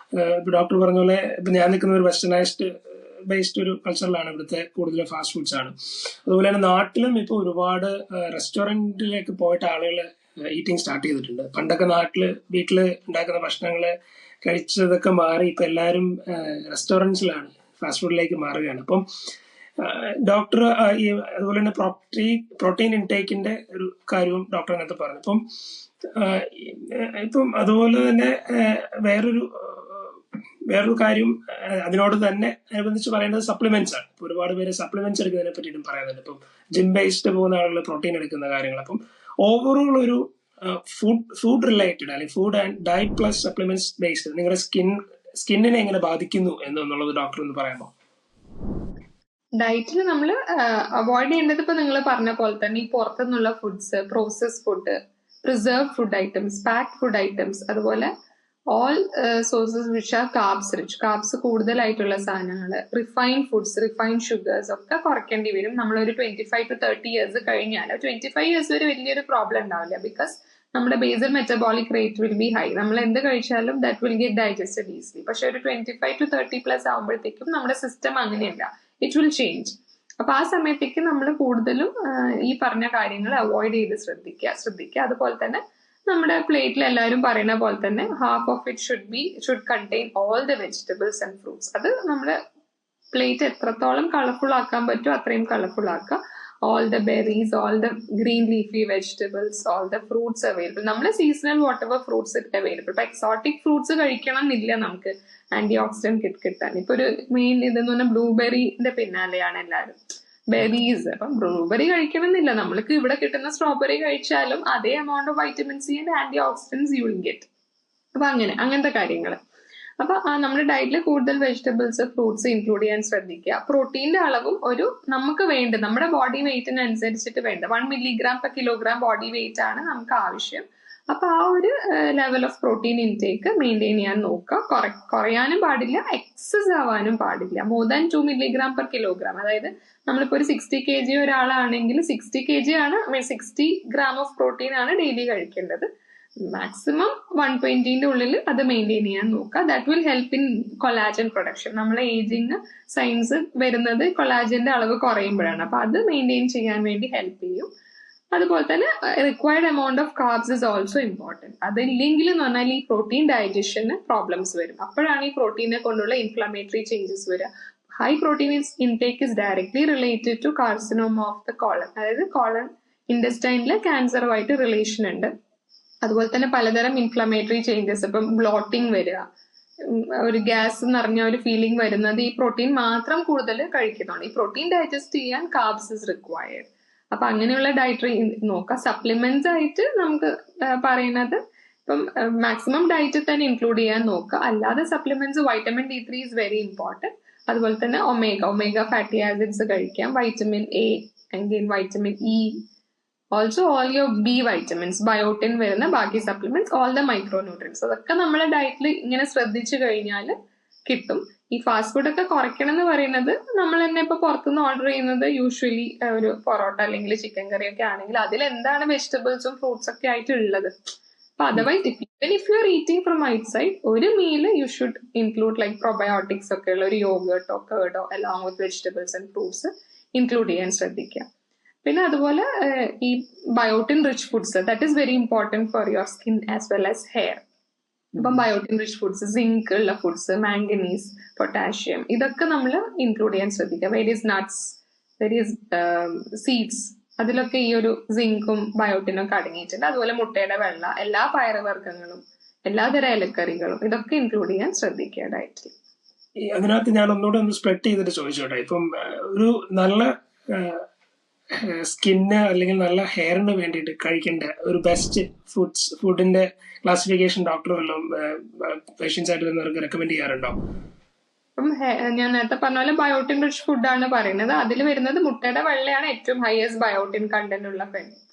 ഇപ്പൊ ഡോക്ടർ പറഞ്ഞ പോലെ ഇപ്പൊ ഞാൻ നിൽക്കുന്ന ഒരു വെസ്റ്റേണൈസ്ഡ് ബേസ്ഡ് ഒരു കൾച്ചറിലാണ്, ഇവിടുത്തെ കൂടുതൽ ഫാസ്റ്റ് ഫുഡ്സ് ആണ്. അതുപോലെ തന്നെ നാട്ടിലും ഇപ്പൊ ഒരുപാട് റെസ്റ്റോറൻറ്റിലേക്ക് പോയിട്ട് ആളുകൾ ഈറ്റിംഗ് സ്റ്റാർട്ട് ചെയ്തിട്ടുണ്ട്. പണ്ടൊക്കെ വീട്ടില് ഉണ്ടാക്കുന്ന ഭക്ഷണങ്ങള് കഴിച്ചതൊക്കെ മാറി ഇപ്പൊ എല്ലാവരും റെസ്റ്റോറൻറ്റ്സിലാണ്, ഫാസ്റ്റ് ഫുഡിലേക്ക് മാറുകയാണ്. അപ്പം ഡോക്ടർ അതുപോലെ തന്നെ പ്രോട്ടീൻ ഇൻടേക്കിന്റെ ഒരു കാര്യവും ഡോക്ടർ അതിനകത്ത് പറഞ്ഞു. ഇപ്പം അതുപോലെ തന്നെ വേറൊരു കാര്യം അതിനോട് തന്നെ അനുബന്ധിച്ച് പറയുന്നത് സപ്ലിമെന്റ്സ് ആണ്. ഇപ്പൊ ഒരുപാട് പേര് സപ്ലിമെന്റ്സ് എടുക്കുന്നതിനെ പറ്റിയിട്ടും പറയുന്നുണ്ട്. ഇപ്പം ജിം ബേസ്ഡ് പോകുന്ന ആളുകൾ പ്രോട്ടീൻ എടുക്കുന്ന കാര്യങ്ങൾ. അപ്പം ഓവറോൾ ഒരു ഫുഡ് റിലേറ്റഡ് അല്ലെങ്കിൽ food and diet plus supplements based നിങ്ങളുടെ സ്കിന്നിനെ എങ്ങനെ ബാധിക്കുന്നു എന്നുള്ളത് ഡോക്ടർ ഒന്ന് പറയാമോ? ഡയറ്റിൽ നമ്മൾ അവോയ്ഡ് ചെയ്യേണ്ടത് ഇപ്പൊ നിങ്ങൾ പറഞ്ഞ പോലെ തന്നെ ഈ പുറത്തുനിന്നുള്ള foods, processed food, preserve food items, packed food items, അതുപോലെ all sources which are carbs rich, carbs കൂടുതലായിട്ടുള്ള സാധനങ്ങൾ, റിഫൈൻഡ് ഫുഡ്സ്, റിഫൈൻഡ് ഷുഗേഴ്സ് ഒക്കെ കുറയ്ക്കേണ്ടി വരും. നമ്മളൊരു 25 to 30 years കഴിഞ്ഞാൽ, 25 years വരെ വലിയൊരു പ്രോബ്ലം ഉണ്ടാവില്ല. ബിക്കോസ് നമ്മുടെ basal metabolic rate will be high. നമ്മൾ എന്ത് കഴിച്ചാലും that will get digested easily. പക്ഷെ ഒരു 25 to 30+ ആകുമ്പോഴത്തേക്കും നമ്മുടെ സിസ്റ്റം അങ്ങനെയല്ല, ഇറ്റ് വിൽ ചേഞ്ച്. അപ്പൊ ആ സമയത്തേക്ക് നമ്മൾ കൂടുതലും ഈ പറഞ്ഞ കാര്യങ്ങൾ അവോയ്ഡ് ചെയ്ത് ശ്രദ്ധിക്കുക. അതുപോലെ തന്നെ നമ്മുടെ പ്ലേറ്റിൽ എല്ലാവരും പറയുന്ന പോലെ തന്നെ half of it should contain all the vegetables and fruits. അത് നമ്മുടെ പ്ലേറ്റ് എത്രത്തോളം കളർഫുൾ ആക്കാൻ പറ്റുമോ അത്രയും കളർഫുൾ ആക്കുക. All the berries, all the green leafy vegetables, all the fruits available. നമ്മുടെ seasonal whatever fruits available. ഇപ്പൊ എക്സോട്ടിക് ഫ്രൂട്ട്സ് കഴിക്കണം എന്നില്ല നമുക്ക് ആന്റി ഓക്സിഡന്റ് കിട്ടാൻ. ഇപ്പൊ ഒരു മെയിൻ ഇതെന്ന് പറഞ്ഞാൽ ബ്ലൂബെറിന്റെ പിന്നാലെയാണ് എല്ലാവരും, ബെറീസ്. അപ്പം ബ്ലൂബെറി കഴിക്കണം എന്നില്ല, നമ്മൾക്ക് ഇവിടെ കിട്ടുന്ന സ്ട്രോബെറി കഴിച്ചാലും അതേ amount of vitamin C and antioxidants you will get. അപ്പൊ അങ്ങനത്തെ കാര്യങ്ങൾ. അപ്പൊ നമ്മുടെ ഡയറ്റിൽ കൂടുതൽ വെജിറ്റബിൾസ്, ഫ്രൂട്ട്സ് ഇൻക്ലൂഡ് ചെയ്യാൻ ശ്രദ്ധിക്കുക. പ്രോട്ടീന്റെ അളവും നമുക്ക് വേണ്ട നമ്മുടെ ബോഡി വെയിറ്റിനനുസരിച്ചിട്ട് വേണ്ട 1 mg/kg ബോഡി വെയിറ്റ് ആണ് നമുക്ക് ആവശ്യം. അപ്പൊ ആ ഒരു level of protein intake maintain ചെയ്യാൻ നോക്കുക. കുറയാനും പാടില്ല, എക്സസ് ആവാനും പാടില്ല. More than 2 mg/kg. അതായത് നമ്മളിപ്പോ ഒരു 60 kg ഒരാളാണെങ്കിൽ 60 kg ആണ്, 60 gram ഓഫ് പ്രോട്ടീൻ ആണ് ഡെയിലി കഴിക്കേണ്ടത്. മാക്സിമം 120ന്റെ ഉള്ളിൽ അത് മെയിൻറ്റെയിൻ ചെയ്യാൻ നോക്കുക. That will help in collagen production. നമ്മളെ ഏജിങ് സൈൻസ് വരുന്നത് കൊളാജന്റെ അളവ് കുറയുമ്പോഴാണ്. അപ്പൊ അത് മെയിൻറ്റെയിൻ ചെയ്യാൻ വേണ്ടി ഹെൽപ്പ് ചെയ്യും. അതുപോലെ തന്നെ required amount of carbs is also important. അതില്ലെങ്കിൽ എന്ന് പറഞ്ഞാൽ ഈ പ്രോട്ടീൻ ഡൈജഷന് പ്രോബ്ലംസ് വരും. അപ്പോഴാണ് ഈ പ്രോട്ടീനെ കൊണ്ടുള്ള ഇൻഫ്ലമേറ്ററി ചേഞ്ചസ് വരിക. High protein intake is directly related to carcinoma of the colon. അതായത് കോളൻ ഇൻഡസ്റ്റൈനിലെ ക്യാൻസറുമായിട്ട് റിലേഷൻ ഉണ്ട്. അതുപോലെ തന്നെ പലതരം ഇൻഫ്ലമേറ്ററി ചേഞ്ചസ്, ഇപ്പം ബ്ലോട്ടിങ് വരിക, ഒരു ഗ്യാസ് നിറഞ്ഞ ഒരു ഫീലിംഗ് വരുന്നത് ഈ പ്രോട്ടീൻ മാത്രം കൂടുതൽ കഴിക്കുന്നതാണ്. ഈ പ്രോട്ടീൻ ഡൈജസ്റ്റ് ചെയ്യാൻ കാർബ്സ് ഇസ് റിക്വയർഡ്. അപ്പൊ അങ്ങനെയുള്ള ഡയറ്ററി നോക്കാം. സപ്ലിമെന്റ്സ് ആയിട്ട് നമുക്ക് പറയുന്നത് ഇപ്പം മാക്സിമം ഡയറ്റിൽ തന്നെ ഇൻക്ലൂഡ് ചെയ്യാൻ നോക്കുക. അല്ലാതെ supplements vitamin D3 is very important. അതുപോലെ തന്നെ ഒമേഗ ഫാറ്റി ആസിഡ്സ് കഴിക്കാം, വൈറ്റമിൻ A അല്ലെങ്കിൽ vitamin E, also all your B vitamins, biotin വരുന്ന ബാക്കി supplements, all the micro nutrients. അതൊക്കെ നമ്മളെ ഡയറ്റിൽ ഇങ്ങനെ ശ്രദ്ധിച്ചു കഴിഞ്ഞാൽ കിട്ടും. ഈ ഫാസ്റ്റ് ഫുഡ് ഒക്കെ കുറയ്ക്കണം എന്ന് പറയുന്നത് നമ്മൾ തന്നെ ഇപ്പൊ പുറത്തുനിന്ന് ഓർഡർ ചെയ്യുന്നത് യൂഷ്വലി ഒരു പൊറോട്ട അല്ലെങ്കിൽ ചിക്കൻ കറി ഒക്കെ ആണെങ്കിൽ അതിൽ എന്താണ് വെജിറ്റബിൾസും ഫ്രൂട്ട്സ് ഒക്കെ ആയിട്ട് ഉള്ളത്. അപ്പൊ otherwise if you are eating from outside, ഒരു meal you should include like probiotics ഒക്കെ ഉള്ള ഒരു യോഗേർട്ടോ കേർഡോ along with vegetables and fruits include ചെയ്യാൻ ശ്രദ്ധിക്കുക. പിന്നെ അതുപോലെ ഈ biotin rich foods, that is very important for your skin as well as hair. ഇപ്പം ബയോട്ടിൻ റിച്ച് ഫുഡ്സ്, സിങ്ക് ഉള്ള ഫുഡ്സ്, മാംഗനീസ്, പൊട്ടാഷ്യം, ഇതൊക്കെ നമ്മൾ ഇൻക്ലൂഡ് ചെയ്യാൻ ശ്രദ്ധിക്കുക. വേരിയസ് നട്ട്സ്, വേരിയസ് സീഡ്സ്, അതിലൊക്കെ ഈ ഒരു സിങ്കും ബയോട്ടിനും ഒക്കെ അടങ്ങിയിട്ടുണ്ട്. അതുപോലെ മുട്ടയുടെ വെള്ള, എല്ലാ പയറുവർഗ്ഗങ്ങളും, എല്ലാതരം ഇലക്കറികളും ഇതൊക്കെ ഇൻക്ലൂഡ് ചെയ്യാൻ ശ്രദ്ധിക്കുക ഡയറ്റിൽ. അതിനകത്ത് ഞാൻ ഒന്നുകൂടെ ഒന്ന് സ്പ്ലിറ്റ് ചെയ്തിട്ട് ചോദിച്ചോട്ടെ. ഇപ്പം ഒരു നല്ല സ്കിന്ന് അല്ലെങ്കിൽ നല്ല ഹെയറിന് വേണ്ടിയിട്ട് കഴിക്കേണ്ട ഒരു ബെസ്റ്റ് ഫുഡിന്റെ ക്ലാസിഫിക്കേഷൻ ഡോക്ടർ വല്ലതും പേഷ്യൻസ് ആയിട്ട് വരുന്നവർക്ക് റെക്കമെൻഡ് ചെയ്യാറുണ്ടോ? അപ്പം ഞാൻ നേരത്തെ പറഞ്ഞ പോലെ ബയോട്ടിൻ റിച്ച് ഫുഡാണ് പറയുന്നത്. അതിൽ വരുന്നത് മുട്ടയുടെ വെള്ളയാണ് ഏറ്റവും ഹയസ്റ്റ് ബയോട്ടിൻ കണ്ടന്റ് ഉള്ള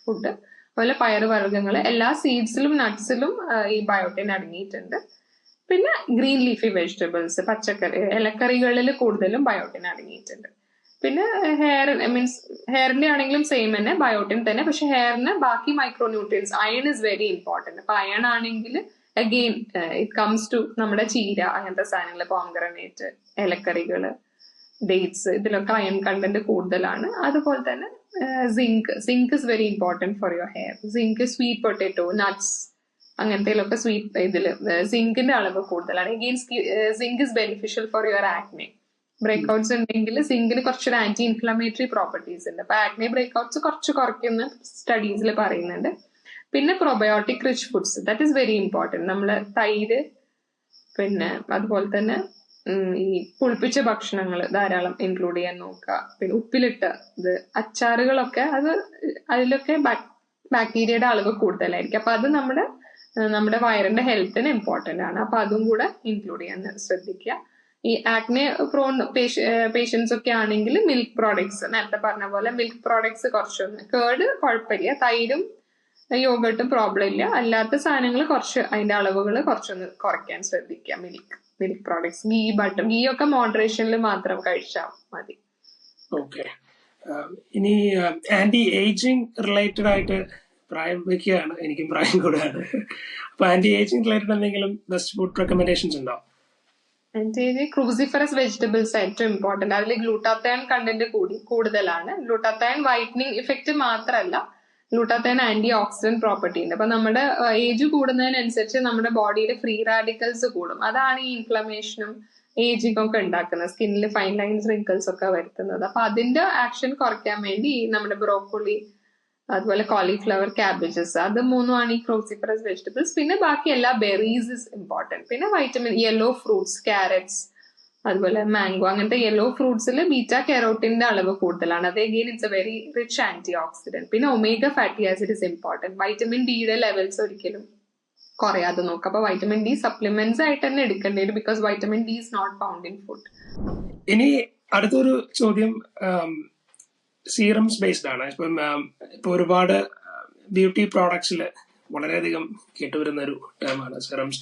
ഫുഡ്. അതുപോലെ പയറുവർഗ്ഗങ്ങൾ, എല്ലാ സീഡ്സിലും നട്ട്സിലും ഈ ബയോട്ടിൻ അടങ്ങിയിട്ടുണ്ട്. പിന്നെ ഗ്രീൻ ലീഫി വെജിറ്റബിൾസ്, പച്ചക്കറി, ഇലക്കറികളിൽ കൂടുതലും ബയോട്ടിൻ അടങ്ങിയിട്ടുണ്ട്. പിന്നെ ഹെയറിന്റെ ആണെങ്കിലും സെയിം തന്നെ ബയോട്ടിൻ തന്നെ, പക്ഷെ ഹെയറിന് ബാക്കി micronutrients, iron is very important. അപ്പൊ അയൺ ആണെങ്കിൽ അഗെയിൻ ഇറ്റ് കംസ് ടു നമ്മുടെ ചീര, അങ്ങനത്തെ സാധനങ്ങൾ, പോംഗ്രനേറ്റ്, ഇലക്കറികള്, ഡേറ്റ്സ്, ഇതിലൊക്കെ അയൺ കണ്ടന്റ് കൂടുതലാണ്. അതുപോലെ തന്നെ zinc is very important for your hair. Zinc, sweet potato, nuts, അങ്ങനത്തെ സ്വീറ്റ് ഇതില് സിങ്കിന്റെ അളവ് കൂടുതലാണ്. Again zinc is beneficial for your acne. Breakouts ഉണ്ടെങ്കിൽ സിങ്കിന് കുറച്ചൊരു ആന്റി ഇൻഫ്ലമേറ്ററി പ്രോപ്പർട്ടീസ് ഉണ്ട്. അപ്പൊ ആക്നെ ബ്രേക്ക്ഔട്ട്സ് കുറച്ച് കുറയ്ക്കുന്ന സ്റ്റഡീസിൽ പറയുന്നുണ്ട്. പിന്നെ probiotic rich foods, that is very important. നമ്മള് തൈര്, പിന്നെ അതുപോലെ തന്നെ ഈ പുളിപ്പിച്ച ഭക്ഷണങ്ങൾ ധാരാളം ഇൻക്ലൂഡ് ചെയ്യാൻ നോക്കുക. പിന്നെ ഉപ്പിലിട്ട അച്ചാറുകളൊക്കെ, അതിലൊക്കെ ബാക്ടീരിയയുടെ അളവ് കൂടുതലായിരിക്കും. അപ്പൊ അത് നമ്മുടെ വയറിന്റെ ഹെൽത്തിന് ഇമ്പോർട്ടന്റ് ആണ്. അപ്പൊ അതും കൂടെ ഇൻക്ലൂഡ് ചെയ്യാൻ ശ്രദ്ധിക്കുക. ഈ ആക്നെ പ്രോൺ പേഷ്യൻസ് ഒക്കെ ആണെങ്കിൽ മിൽക്ക് പ്രോഡക്ട്സ്, നേരത്തെ പറഞ്ഞ പോലെ മിൽക്ക് പ്രോഡക്ട്സ് കുറച്ചൊന്ന്, കേർഡ് കുഴപ്പമില്ല, തൈരും യോഗട്ടും പ്രോബ്ലം ഇല്ല, അല്ലാത്ത സാധനങ്ങൾ കുറച്ച് അതിന്റെ അളവുകൾ കുറച്ചൊന്ന് കുറയ്ക്കാൻ ശ്രദ്ധിക്കുക. Milk products, ghee, butter, ghee ഒക്കെ മോഡറേഷനിൽ മാത്രം കഴിച്ചാൽ മതി. ഓക്കെ. ഇനി ആന്റി ഏജിങ് റിലേറ്റഡ് ആയിട്ട്, പ്രായം വെക്കുകയാണ്, എനിക്കും പ്രായം കൂടെയാണ്. അപ്പൊ ആന്റി ഏജിങ് റിലേറ്റഡ് എന്തെങ്കിലും ബെസ്റ്റ് ഫുഡ് റെക്കമെൻഡേഷൻസ് ഉണ്ടോ? ക്രൂസിഫറസ് വെജിറ്റബിൾസ് ഏറ്റവും ഇമ്പോർട്ടന്റ്. അതിൽ ഗ്ലൂട്ടാത്തയോൺ കണ്ടന്റ് കൂടുതലാണ്. ഗ്ലൂട്ടാത്തയോൺ വൈറ്റനിങ് ഇഫക്റ്റ് മാത്രമല്ല, ഗ്ലൂട്ടാത്തയോൺ ആന്റി ഓക്സിഡന്റ് പ്രോപ്പർട്ടി ഉണ്ട്. അപ്പൊ നമ്മുടെ ഏജ് കൂടുന്നതിനനുസരിച്ച് നമ്മുടെ ബോഡിയിൽ ഫ്രീ റാഡിക്കൽസ് കൂടും. അതാണ് ഈ ഇൻഫ്ലമേഷനും ഏജിങ് ഒക്കെ ഉണ്ടാക്കുന്നത്, സ്കിന്നിൽ ഫൈൻ ലൈൻസ്, റിങ്കിൾസ് ഒക്കെ വരുത്തുന്നത്. അപ്പൊ അതിന്റെ ആക്ഷൻ കുറയ്ക്കാൻ വേണ്ടി നമ്മുടെ ബ്രോക്കോളി, അതുപോലെ കോളിഫ്ലവർ, ക്യാബേജസ്, അത് മൂന്നുമാണ് ഈ ക്രൂസിഫറസ് വെജിറ്റബിൾസ്. പിന്നെ ബാക്കി എല്ലാ ബെറീസ് ഇസ് ഇമ്പോർട്ടന്റ്. പിന്നെ വൈറ്റമിൻ, യെല്ലോ ഫ്രൂട്ട്സ്, ക്യാരറ്റ്സ്, അതുപോലെ മാംഗോ, അങ്ങനത്തെ യെല്ലോ ഫ്രൂട്ട്സിൽ ബീറ്റാ കെറോട്ടിന്റെ അളവ് കൂടുതലാണ്. അത് again it's a very rich antioxidant. പിന്നെ omega fatty acid is important. Vitamin ഡിയുടെ ലെവൽസ് ഒരിക്കലും കുറയാതെ നോക്കുക. അപ്പൊ വൈറ്റമിൻ ഡി സപ്ലിമെന്റ്സ് ആയിട്ട് തന്നെ എടുക്കേണ്ടി വരും, because vitamin D is not found in food. ഇനി അടുത്തൊരു ചോദ്യം സീറംസ് ബേസ്ഡ് ആണ്. ഇപ്പൊ ഒരുപാട് ബ്യൂട്ടി പ്രോഡക്ട്സിൽ വളരെയധികം കേട്ടുവരുന്ന ഒരു ടേമാണ് സീറംസ്.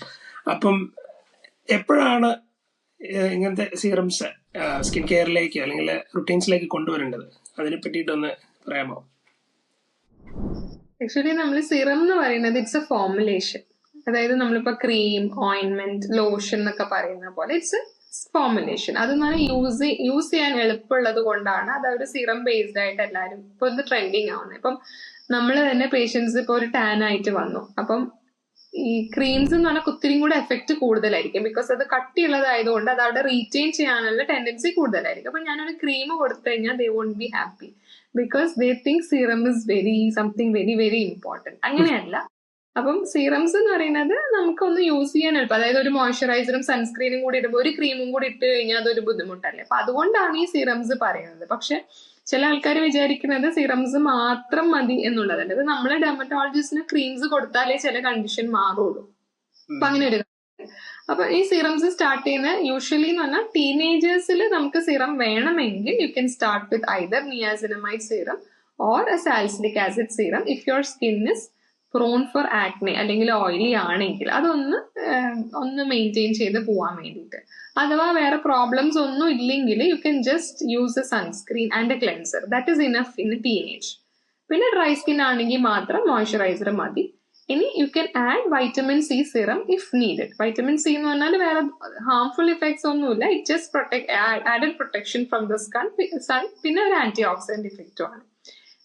അപ്പം എപ്പോഴാണ് ഇങ്ങനത്തെ സീറംസ് സ്കിൻ കെയറിലേക്ക് അല്ലെങ്കിൽ റുട്ടീൻസിലേക്ക് കൊണ്ടുവരേണ്ടത്? അതിനെ പറ്റിയിട്ടൊന്ന് പറയാമോ? ആക്ച്വലി നമ്മൾ സിറം എന്ന് പറയുന്നത് ഇറ്റ്സ് എ ഫോർമുലേഷൻ. അതായത് നമ്മളിപ്പോ ക്രീം, ഓയിൻമെന്റ്, ലോഷൻ എന്നൊക്കെ പറയുന്ന പോലെ ഇറ്റ്സ് എ ഫോർമുലേഷൻ. അത് യൂസ് ചെയ്യാൻ എളുപ്പമുള്ളത് കൊണ്ടാണ് അത് ഒരു സിറം ബേസ്ഡ് ആയിട്ട് എല്ലാവരും ഇപ്പൊ ഇത് ട്രെൻഡിങ് ആവുന്നത്. ഇപ്പം നമ്മൾ തന്നെ പേഷ്യൻസ് ഇപ്പൊ ഒരു ടാൻ ആയിട്ട് വന്നു, അപ്പം ഈ ക്രീംസ് എന്ന് പറഞ്ഞാൽ ഒത്തിരി കൂടെ എഫക്ട് കൂടുതലായിരിക്കും, ബിക്കോസ് അത് കട്ടിയുള്ളതായതുകൊണ്ട് അത് അവിടെ റീറ്റെയിൻ ചെയ്യാനുള്ള ടെൻഡൻസി കൂടുതലായിരിക്കും. അപ്പൊ ഞാനൊരു ക്രീം കൊടുത്തു കഴിഞ്ഞാൽ they won't be happy, because they think serum is something very very important. അങ്ങനെയല്ല. അപ്പം സീറംസ് എന്ന് പറയുന്നത് നമുക്കൊന്ന് യൂസ് ചെയ്യാൻ എളുപ്പം. അതായത് ഒരു മോയ്സ്ചറൈസറും സൺസ്ക്രീനും കൂടി ഇടുമ്പോൾ ഒരു ക്രീമും കൂടി ഇട്ട് കഴിഞ്ഞാൽ അതൊരു ബുദ്ധിമുട്ടല്ലേ. അപ്പൊ അതുകൊണ്ടാണ് ഈ സീറംസ് പറയുന്നത്. പക്ഷെ ചില ആൾക്കാർ വിചാരിക്കുന്നത് സീറംസ് മാത്രം മതി എന്നുള്ളതല്ല. അത് നമ്മളെ ഡെർമറ്റോളജിസ്റ്റിന് ക്രീംസ് കൊടുത്താലേ ചില കണ്ടീഷൻ മാറുള്ളൂ. അപ്പൊ അങ്ങനെ ഒരു അപ്പൊ ഈ സീറംസ് സ്റ്റാർട്ട് ചെയ്യുന്ന യൂഷ്വലി എന്ന് പറഞ്ഞാൽ ടീനേജേഴ്സിൽ നമുക്ക് സീറം വേണമെങ്കിൽ you can start with either niacinamide serum or a salicylic acid serum if your skin is prone for acne അല്ലെങ്കിൽ ഓയിലി ആണെങ്കിൽ ഒന്ന് മെയിൻറ്റെയിൻ ചെയ്ത് പോവാൻ വേണ്ടിയിട്ട്. അഥവാ വേറെ പ്രോബ്ലംസ് ഒന്നും ഇല്ലെങ്കിൽ you can just use a sunscreen and a cleanser, that is enough in teenage. പിന്നെ ഡ്രൈ സ്കിൻ ആണെങ്കിൽ മാത്രം മോയ്സ്ചറൈസർ മതി. ഇനി you can add vitamin C serum if needed. Vitamin C എന്ന് പറഞ്ഞാൽ വേറെ ഹാർംഫുൾ ഇഫക്ട്സ് ഒന്നുമില്ല, it just added protection from the sun, പിന്നെ ഒരു ആന്റി ഓക്സിഡന്റ് ഇഫക്റ്റും ആണ്.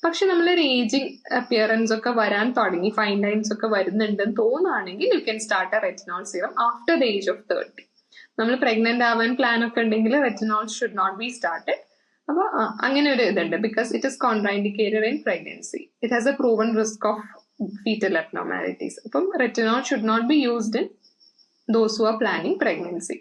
പക്ഷെ നമ്മളൊരു ഏജിങ് അപ്പിയറൻസ് ഒക്കെ വരാൻ തുടങ്ങി, ഫൈൻ ലൈൻസ് ഒക്കെ വരുന്നുണ്ടെന്ന് തോന്നുകയാണെങ്കിൽ you can start a retinol serum after the age of 30. നമ്മൾ പ്രഗ്നന്റ് ആവാൻ പ്ലാൻ ഒക്കെ ഉണ്ടെങ്കിൽ retinol should not be started. അപ്പൊ അങ്ങനെ ഒരു ഇതുണ്ട് because it is contraindicated in pregnancy. It has a proven risk of foetal abnormalities. അപ്പം retinol should not be used in those who are planning pregnancy.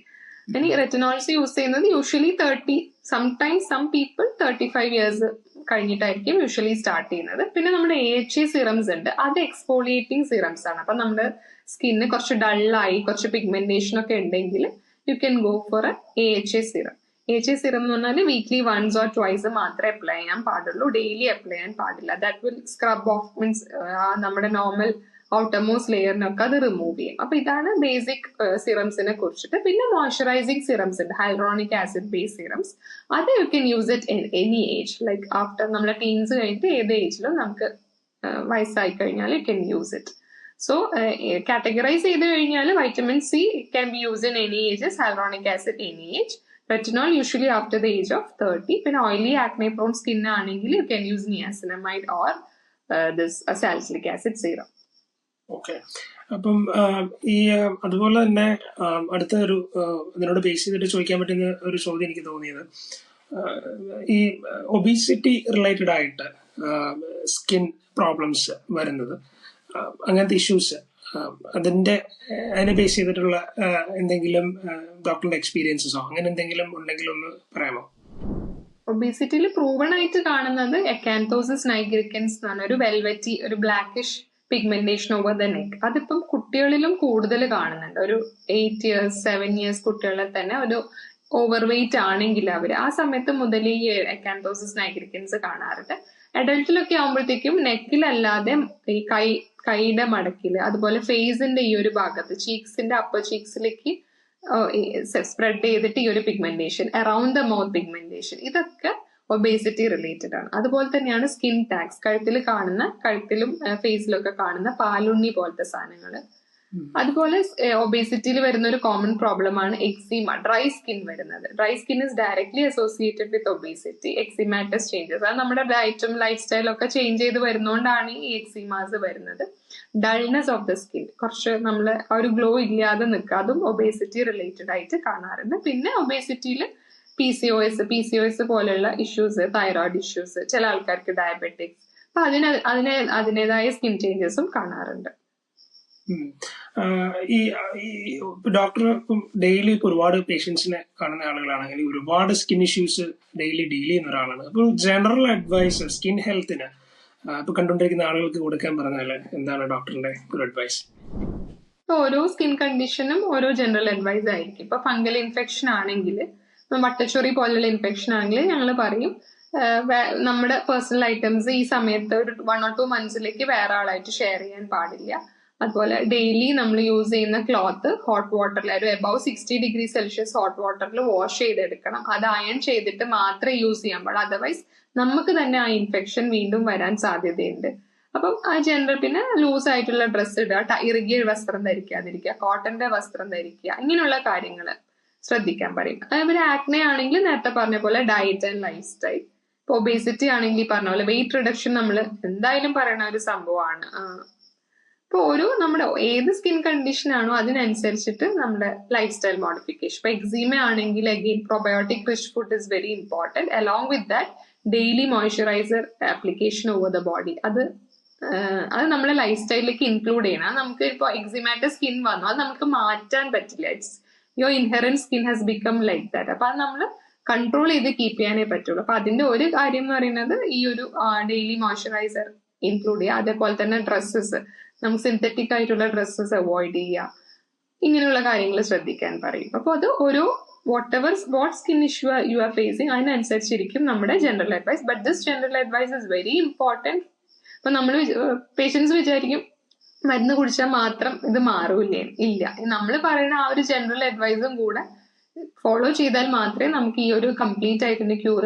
ഇനി retinols use ചെയ്യുന്നത് usually 30, sometimes some people 35 years കഴിഞ്ഞിട്ടായിരിക്കും usually start ചെയ്യുന്നത്. പിന്നെ നമ്മുടെ AHA serums ഉണ്ട്, അത് exfoliating serums ആണ്. അപ്പൊ നമ്മുടെ സ്കിന്ന് കുറച്ച് ഡള്ളായി കുറച്ച് പിഗ്മെന്റേഷൻ ഒക്കെ ഉണ്ടെങ്കിൽ U can go for A AHA serum. AHA serum എന്ന് പറഞ്ഞാൽ വീക്ക്ലി വൺസ് ഓർ ട്വൈസ് മാത്രമേ അപ്ലൈ ചെയ്യാൻ പാടുള്ളൂ, ഡെയിലി അപ്ലൈ ചെയ്യാൻ പാടില്ല. That will scrub of means നമ്മുടെ നോർമൽ ഔട്ടർമോസ്റ്റ് ലെയറിനൊക്കെ അത് റിമൂവ് ചെയ്യും. അപ്പൊ ഇതാണ് ബേസിക് സിറംസിനെ കുറിച്ചിട്ട്. പിന്നെ മോയ്സ്ചറൈസിങ് സിറംസ് ഉണ്ട്, ഹൈലറോണിക് ആസിഡ് ബേസ് സിറംസ്. അത് U can use it in any age, like after നമ്മളെ ടീൻസ് കഴിഞ്ഞിട്ട് ഏത് ഏജിലും നമുക്ക് വയസ്സായി കഴിഞ്ഞാൽ U can use it. So categorise ചെയ്ത് കഴിഞ്ഞാൽ vitamin C can be use in any ages, hyaluronic acid any age, retinol usually after the age of 30. പിന്നെ oily acne prone skin ആണെങ്കിൽ you can use niacinamide or this salicylic acid serum. Okay. അപ്പം ഈ അതുപോലെ തന്നെ അടുത്ത ഒരു ഇതിനോട് base ചെയ്തിട്ട് ചോദിക്കാൻ പറ്റുന്ന ഒരു ചോദ്യം എനിക്ക് തോന്നിയത്, ഈ ഒബീസിറ്റി റിലേറ്റഡ് ആയിട്ട് സ്കിൻ പ്രോബ്ലംസ് വരുന്നത്, അങ്ങനത്തെ ഇഷ്യൂസ്, അതിനെ ബേസ് ചെയ്തിട്ടുള്ള എന്തെങ്കിലും ഡോക്ടറിന്റെ എക്സ്പീരിയൻസസോ അങ്ങനെ എന്തെങ്കിലും ഉണ്ടെങ്കിൽ ഒന്ന് പറയാമോ? ഒബീസിറ്റിയിൽ പ്രൂവൺ ആയിട്ട് കാണുന്നത് എക്കാന്തോസിസ് നൈഗ്രിക്കൻസ് എന്ന് പറഞ്ഞ ഒരു വെൽവെറ്റി ഒരു blackish pigmentation over the neck. അതിപ്പം കുട്ടികളിലും കൂടുതൽ കാണുന്നുണ്ട്. ഒരു 8 ഇയേഴ്സ് 7 ഇയേഴ്സ് കുട്ടികളിൽ തന്നെ ഒരു ഓവർ വെയിറ്റ് ആണെങ്കിൽ അവർ ആ സമയത്ത് മുതൽ ഈ എക്കാന്തോസിസ് നൈഗ്രിക്കൻസ് കാണാറുണ്ട്. അഡൾട്ടിലൊക്കെ ആകുമ്പോഴത്തേക്കും നെക്കിലല്ലാതെ ഈ കൈയുടെ മടക്കില്, അതുപോലെ ഫേസിന്റെ ഈ ഒരു ഭാഗത്ത് ചീക്സിന്റെ അപ്പർ ചീക്സിലേക്ക് സ്പ്രെഡ് ചെയ്തിട്ട് ഈ ഒരു pigmentation, around the mouth pigmentation, ഇതൊക്കെ ഒബേസിറ്റി റിലേറ്റഡ് ആണ്. അതുപോലെ തന്നെയാണ് സ്കിൻ ടാക്സ്, കഴുത്തിലും ഫേസിലും ഒക്കെ കാണുന്ന പാലുണ്ണി പോലത്തെ സാധനങ്ങൾ. അതുപോലെ ഒബേസിറ്റിയിൽ വരുന്ന ഒരു കോമൺ പ്രോബ്ലം ആണ് എക്സിമ, ഡ്രൈ സ്കിൻ വരുന്നത്. Dry skin is directly associated with obesity. Eczematous changes, അത് നമ്മുടെ ഡയറ്റും ലൈഫ് സ്റ്റൈലും ഒക്കെ ചേഞ്ച് ചെയ്ത് വരുന്നതുകൊണ്ടാണ് ഈ എക്സിമാസ് വരുന്നത്. ഡൾനെസ് ഓഫ് ദ സ്കിൻ, കുറച്ച് നമ്മൾ ആ ഒരു ഗ്ലോ ഇല്ലാതെ നിൽക്കുക, അതും ഒബേസിറ്റി റിലേറ്റഡ് ആയിട്ട് കാണാറുണ്ട്. പിന്നെ ഒബേസിറ്റിയിൽ PCOS പോലെയുള്ള ഇഷ്യൂസ്, തൈറോയിഡ് ഇഷ്യൂസ്, ചില ആൾക്കാർക്ക് ഡയബറ്റിക്സ്, അപ്പൊ അതിനേതായ സ്കിൻ ചേഞ്ചസും കാണാറുണ്ട്. ഈ ഡോക്ടർ ഇപ്പം ഡെയിലി ഇപ്പൊ ഒരുപാട് പേഷ്യൻസിനെ കാണുന്ന ആളുകളാണെങ്കിൽ ഒരുപാട് സ്കിൻ ഇഷ്യൂസ് ഡെയിലി ഡീൽ ചെയ്യുന്ന ഒരാളാണ്. അപ്പോൾ ജനറൽ അഡ്വൈസ് സ്കിൻ ഹെൽത്തിന് ഇപ്പൊ കണ്ടുകൊണ്ടിരിക്കുന്ന ആളുകൾക്ക് കൊടുക്കാൻ പറഞ്ഞാൽ എന്താണ് ഡോക്ടറിന്റെ ഒരു അഡ്വൈസ്? ഓരോ സ്കിൻ കണ്ടീഷനും ഓരോ ജനറൽ അഡ്വൈസ് ആയിരിക്കും. ഇപ്പൊ ഫംഗൽ ഇൻഫെക്ഷൻ ആണെങ്കിൽ, വട്ടച്ചൊറി പോലുള്ള ഇൻഫെക്ഷൻ ആണെങ്കിൽ ഞങ്ങൾ പറയും നമ്മുടെ പേഴ്സണൽ ഐറ്റംസ് ഈ സമയത്ത് ഒരു 1 or 2 monthsലേക്ക് വേറെ ആളായിട്ട് ഷെയർ ചെയ്യാൻ പാടില്ല. അതുപോലെ ഡെയിലി നമ്മൾ യൂസ് ചെയ്യുന്ന ക്ലോത്ത് ഹോട്ട് വാട്ടറിൽ ഒരു എബവ് 60 ഡിഗ്രി സെൽഷ്യസ് ഹോട്ട് വാട്ടറിൽ വാഷ് ചെയ്തെടുക്കണം. അത് അയൺ ചെയ്തിട്ട് മാത്രമേ യൂസ് ചെയ്യാൻ പാടുള്ളൂ. അതർവൈസ് നമുക്ക് തന്നെ ആ ഇൻഫെക്ഷൻ വീണ്ടും വരാൻ സാധ്യതയുണ്ട്. അപ്പം ആ ജനറൽ, പിന്നെ ലൂസ് ആയിട്ടുള്ള ഡ്രസ്സ് ഇടുക, ഇറുകിയ വസ്ത്രം ധരിക്കാതിരിക്കുക, കോട്ടന്റെ വസ്ത്രം ധരിക്കുക, ഇങ്ങനെയുള്ള കാര്യങ്ങൾ ശ്രദ്ധിക്കാൻ പറയും. അതുപോലെ ആക്നെ ആണെങ്കിൽ നേരത്തെ പറഞ്ഞ പോലെ ഡയറ്റ് ആൻഡ് ലൈഫ് സ്റ്റൈൽ. ഇപ്പൊ ഒബേസിറ്റി ആണെങ്കിൽ പറഞ്ഞ പോലെ വെയിറ്റ് റിഡക്ഷൻ നമ്മൾ എന്തായാലും പറയുന്ന ഒരു സംഭവമാണ്. ഇപ്പൊ നമ്മുടെ ഏത് സ്കിൻ കണ്ടീഷൻ ആണോ അതിനനുസരിച്ചിട്ട് നമ്മുടെ ലൈഫ് സ്റ്റൈൽ മോഡിഫിക്കേഷൻ. ഇപ്പൊ എക്സീമ ആണെങ്കിൽ again probiotic rich food is very important. Along with that daily moisturiser application over the body, അത് നമ്മളെ ലൈഫ് സ്റ്റൈലിലേക്ക് ഇൻക്ലൂഡ് ചെയ്യണം. നമുക്ക് ഇപ്പോൾ എക്സിമാറ്റ സ്കിൻ വന്നു, അത് നമുക്ക് മാറ്റാൻ പറ്റില്ല. It's your inherent skin has become like that. അപ്പൊ അത് നമ്മൾ കൺട്രോൾ ചെയ്ത് കീപ്പ് ചെയ്യാനേ പറ്റുള്ളൂ. അപ്പൊ അതിന്റെ ഒരു കാര്യം എന്ന് പറയുന്നത് ഈ ഒരു ഡെയിലി മോയ്സ്ചറൈസർ ഇൻക്ലൂഡ് ചെയ്യുക. അതേപോലെ തന്നെ ഡ്രസ്സസ്, നമുക്ക് സിന്തറ്റിക് ആയിട്ടുള്ള ഡ്രസ്സസ് അവോയ്ഡ് ചെയ്യുക, ഇങ്ങനെയുള്ള കാര്യങ്ങൾ ശ്രദ്ധിക്കാൻ പറയും. അപ്പൊ അത് what skin issue you are facing അതിനനുസരിച്ചിരിക്കും നമ്മുടെ general advice. But this general advice is very important. ഇപ്പൊ നമ്മൾ പേഷ്യൻസ് വിചാരിക്കും മരുന്ന് കുടിച്ചാൽ മാത്രം ഇത് മാറൂലേ? ഇല്ല, നമ്മൾ പറയുന്ന ആ ഒരു ജനറൽ അഡ്വൈസും കൂടെ ഫോളോ ചെയ്താൽ മാത്രമേ നമുക്ക് ഈ ഒരു കംപ്ലീറ്റ് ആയിട്ട് ക്യൂർ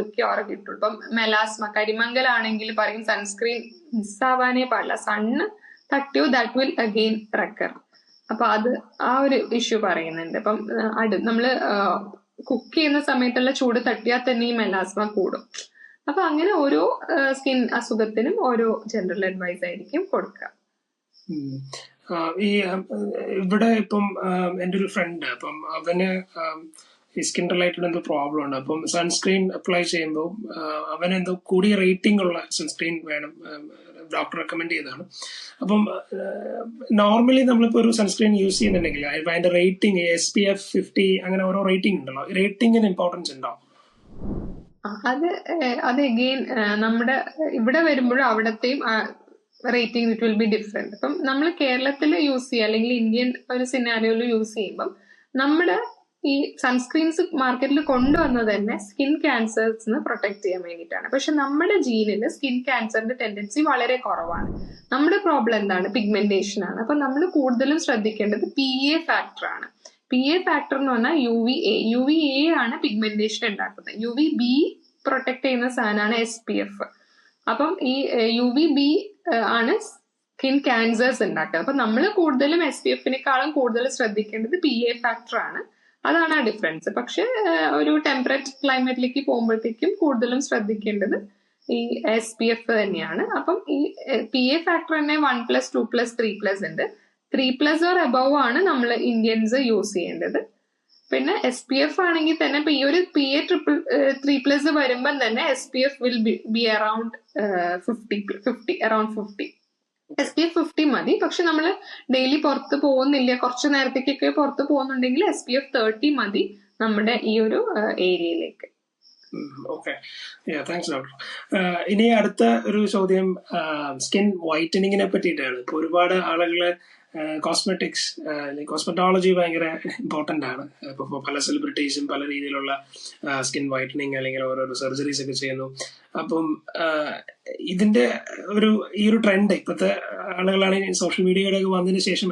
കിട്ടുള്ളൂ. ഇപ്പം മെലാസ്മ, കരിമംഗലാണെങ്കിൽ പറയും സൺസ്ക്രീൻ മിസ്സാവാനേ പാടില്ല. Sun തട്ടിയോ that will again റെക്കർ. അപ്പൊ അത് ആ ഒരു ഇഷ്യൂ പറയുന്നുണ്ട്. അപ്പം നമ്മള് കുക്ക് ചെയ്യുന്ന സമയത്തുള്ള ചൂട് തട്ടിയാൽ തന്നെ ഈ മെലാസ്മ കൂടും. അപ്പൊ അങ്ങനെ ഓരോ സ്കിൻ അസുഖത്തിനും ഓരോ ജനറൽ അഡ്വൈസ് ആയിരിക്കും കൊടുക്കുക. ഈ ഇവിടെ ഇപ്പം എൻ്റെ ഒരു ഫ്രണ്ട്, അപ്പം അവന് ഈ സ്കിൻ റിലേറ്റഡ് എന്തോ പ്രോബ്ലം ഉണ്ട്. അപ്പം സൺസ്ക്രീൻ അപ്ലൈ ചെയ്യുമ്പോൾ അവനെന്തോ കൂടിയ റേറ്റിംഗ് ഉള്ള സൺസ്ക്രീൻ വേണം, ഡോക്ടർ റെക്കമെൻഡ് ചെയ്തതാണ്. അപ്പം നോർമലി നമ്മളിപ്പോൾ ഒരു സൺസ്ക്രീൻ യൂസ് ചെയ്യുന്നുണ്ടെങ്കിൽ അതിന്റെ റേറ്റിംഗ് SPF 50 അങ്ങനെ ഓരോ റേറ്റിംഗ് ഉണ്ടല്ലോ. റേറ്റിംഗിന് ഇമ്പോർട്ടൻസ് ഉണ്ടോ? അത് അഗെയിൻ നമ്മുടെ ഇവിടെ വരുമ്പോഴും അവിടത്തെയും rating it will be different. ഇപ്പം നമ്മൾ കേരളത്തിൽ യൂസ് ചെയ്യുക അല്ലെങ്കിൽ ഇന്ത്യൻ ഒരു സിനാരിയോയിൽ യൂസ് ചെയ്യുമ്പം നമ്മുടെ ഈ സൺസ്ക്രീൻസ് മാർക്കറ്റിൽ കൊണ്ടുവന്നത് തന്നെ സ്കിൻ ക്യാൻസേഴ്സിന് പ്രൊട്ടക്ട് ചെയ്യാൻ വേണ്ടിയിട്ടാണ്. പക്ഷെ നമ്മുടെ ജീനിൽ സ്കിൻ ക്യാൻസറിന്റെ ടെൻഡൻസി വളരെ കുറവാണ്. നമ്മുടെ പ്രോബ്ലം എന്താണ്? പിഗ്മെന്റേഷൻ ആണ്. അപ്പൊ നമ്മൾ കൂടുതലും ശ്രദ്ധിക്കേണ്ടത് PA ഫാക്ടർ ആണ്. PA ഫാക്ടർ എന്ന് പറഞ്ഞാൽ UVA ആണ് പിഗ്മെന്റേഷൻ ഉണ്ടാക്കുന്നത്. UVB പ്രൊട്ടക്ട് ചെയ്യുന്ന സാധനമാണ് SPF. അപ്പം ഈ UVB ആണ് സ്കിൻ ക്യാൻസേഴ്സ് ഉണ്ടാക്കുക. അപ്പൊ നമ്മൾ കൂടുതലും SPF-നേക്കാളും കൂടുതൽ ശ്രദ്ധിക്കേണ്ടത് PA ഫാക്ടർ ആണ്. അതാണ് ആ ഡിഫറൻസ്. പക്ഷെ ഒരു ടെമ്പറേറ്റ് ക്ലൈമറ്റിലേക്ക് പോകുമ്പോഴത്തേക്കും കൂടുതലും ശ്രദ്ധിക്കേണ്ടത് ഈ SPF തന്നെയാണ്. അപ്പം ഈ PA ഫാക്ടർ തന്നെ 1+, 2+, 3+ ഉണ്ട്. 3+ ഓർ അബവ് ആണ് നമ്മൾ ഇന്ത്യൻസ് യൂസ് ചെയ്യേണ്ടത്. പിന്നെ SPF ആണെങ്കിൽ തന്നെ ഇപ്പൊ ഈ ഒരു PA 3+ വരുമ്പം തന്നെ SPF will be around 50. SPF 50 മതി. പക്ഷെ നമ്മൾ ഡെയിലി പുറത്ത് പോകുന്നില്ല, കുറച്ചു നേരത്തേക്കൊക്കെ പുറത്ത് പോകുന്നുണ്ടെങ്കിൽ SPF 30 മതി നമ്മുടെ ഈ ഒരു ഏരിയയിലേക്ക്. Okay, thanks doctor. ഇനി അടുത്ത ഒരു ചോദ്യം സ്കിൻ വൈറ്റനിങ്ങിനെ പറ്റിയിട്ടാണ്. ഇപ്പൊ ഒരുപാട് ആളുകള് കോസ്മെറ്റിക്സ് കോസ്മെറ്റോളജി ഭയങ്കര ഇമ്പോർട്ടന്റ് ആണ്. ഇപ്പൊ പല സെലിബ്രിറ്റീസും പല രീതിയിലുള്ള സ്കിൻ വൈറ്റനിങ് അല്ലെങ്കിൽ ഓരോരോ സർജറീസ് ഒക്കെ ചെയ്യുന്നു. അപ്പം ഇതിന്റെ ഈ ഒരു ട്രെൻഡ് ഇപ്പോഴത്തെ ആളുകളാണെങ്കിൽ സോഷ്യൽ മീഡിയയുടെ ഒക്കെ വന്നതിന് ശേഷം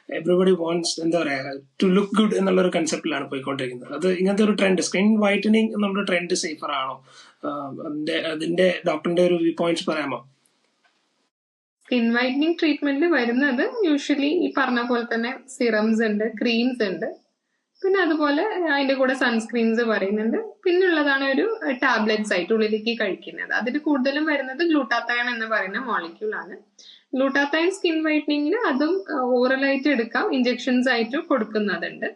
എവറിബഡി വാണ്ട്സ് എന്താ പറയാ ടു ലുക്ക് ഗുഡ് എന്നുള്ളൊരു കൺസെപ്റ്റിലാണ് പോയിക്കൊണ്ടിരിക്കുന്നത്. അത് ഇങ്ങനത്തെ ഒരു ട്രെൻഡ് സ്കിൻ വൈറ്റനിങ് എന്നുള്ള ട്രെൻഡ് സേഫർ ആണോ? അതിന്റെ ഡോക്ടറിന്റെ ഒരു വ്യൂ പോയിന്റ്സ് പറയാമോ? സ്കിൻ വൈറ്റനിങ് ട്രീറ്റ്മെന്റിൽ വരുന്നത് യൂഷ്വലി ഈ പറഞ്ഞ പോലെ തന്നെ സിറംസ് ഉണ്ട്, ക്രീംസ് ഉണ്ട്, പിന്നെ അതുപോലെ അതിന്റെ കൂടെ സൺസ്ക്രീൻസ് പറയുന്നുണ്ട്. പിന്നെ ഉള്ളതാണ് ഒരു ടാബ്ലറ്റ്സ് ആയിട്ട് ഉള്ളിലേക്ക് കഴിക്കുന്നത്. അതിൽ കൂടുതലും വരുന്നത് ഗ്ലൂട്ടാത്തയോൺ എന്ന് പറയുന്ന മോളിക്യൂൾ ആണ്. ഗ്ലൂട്ടാത്തയോൺ സ്കിൻ വൈറ്റനിങ്ങിൽ അതും ഓറലായിട്ട് എടുക്കാം, ഇഞ്ചെക്ഷൻസ് ആയിട്ട് കൊടുക്കുന്നതുണ്ട്.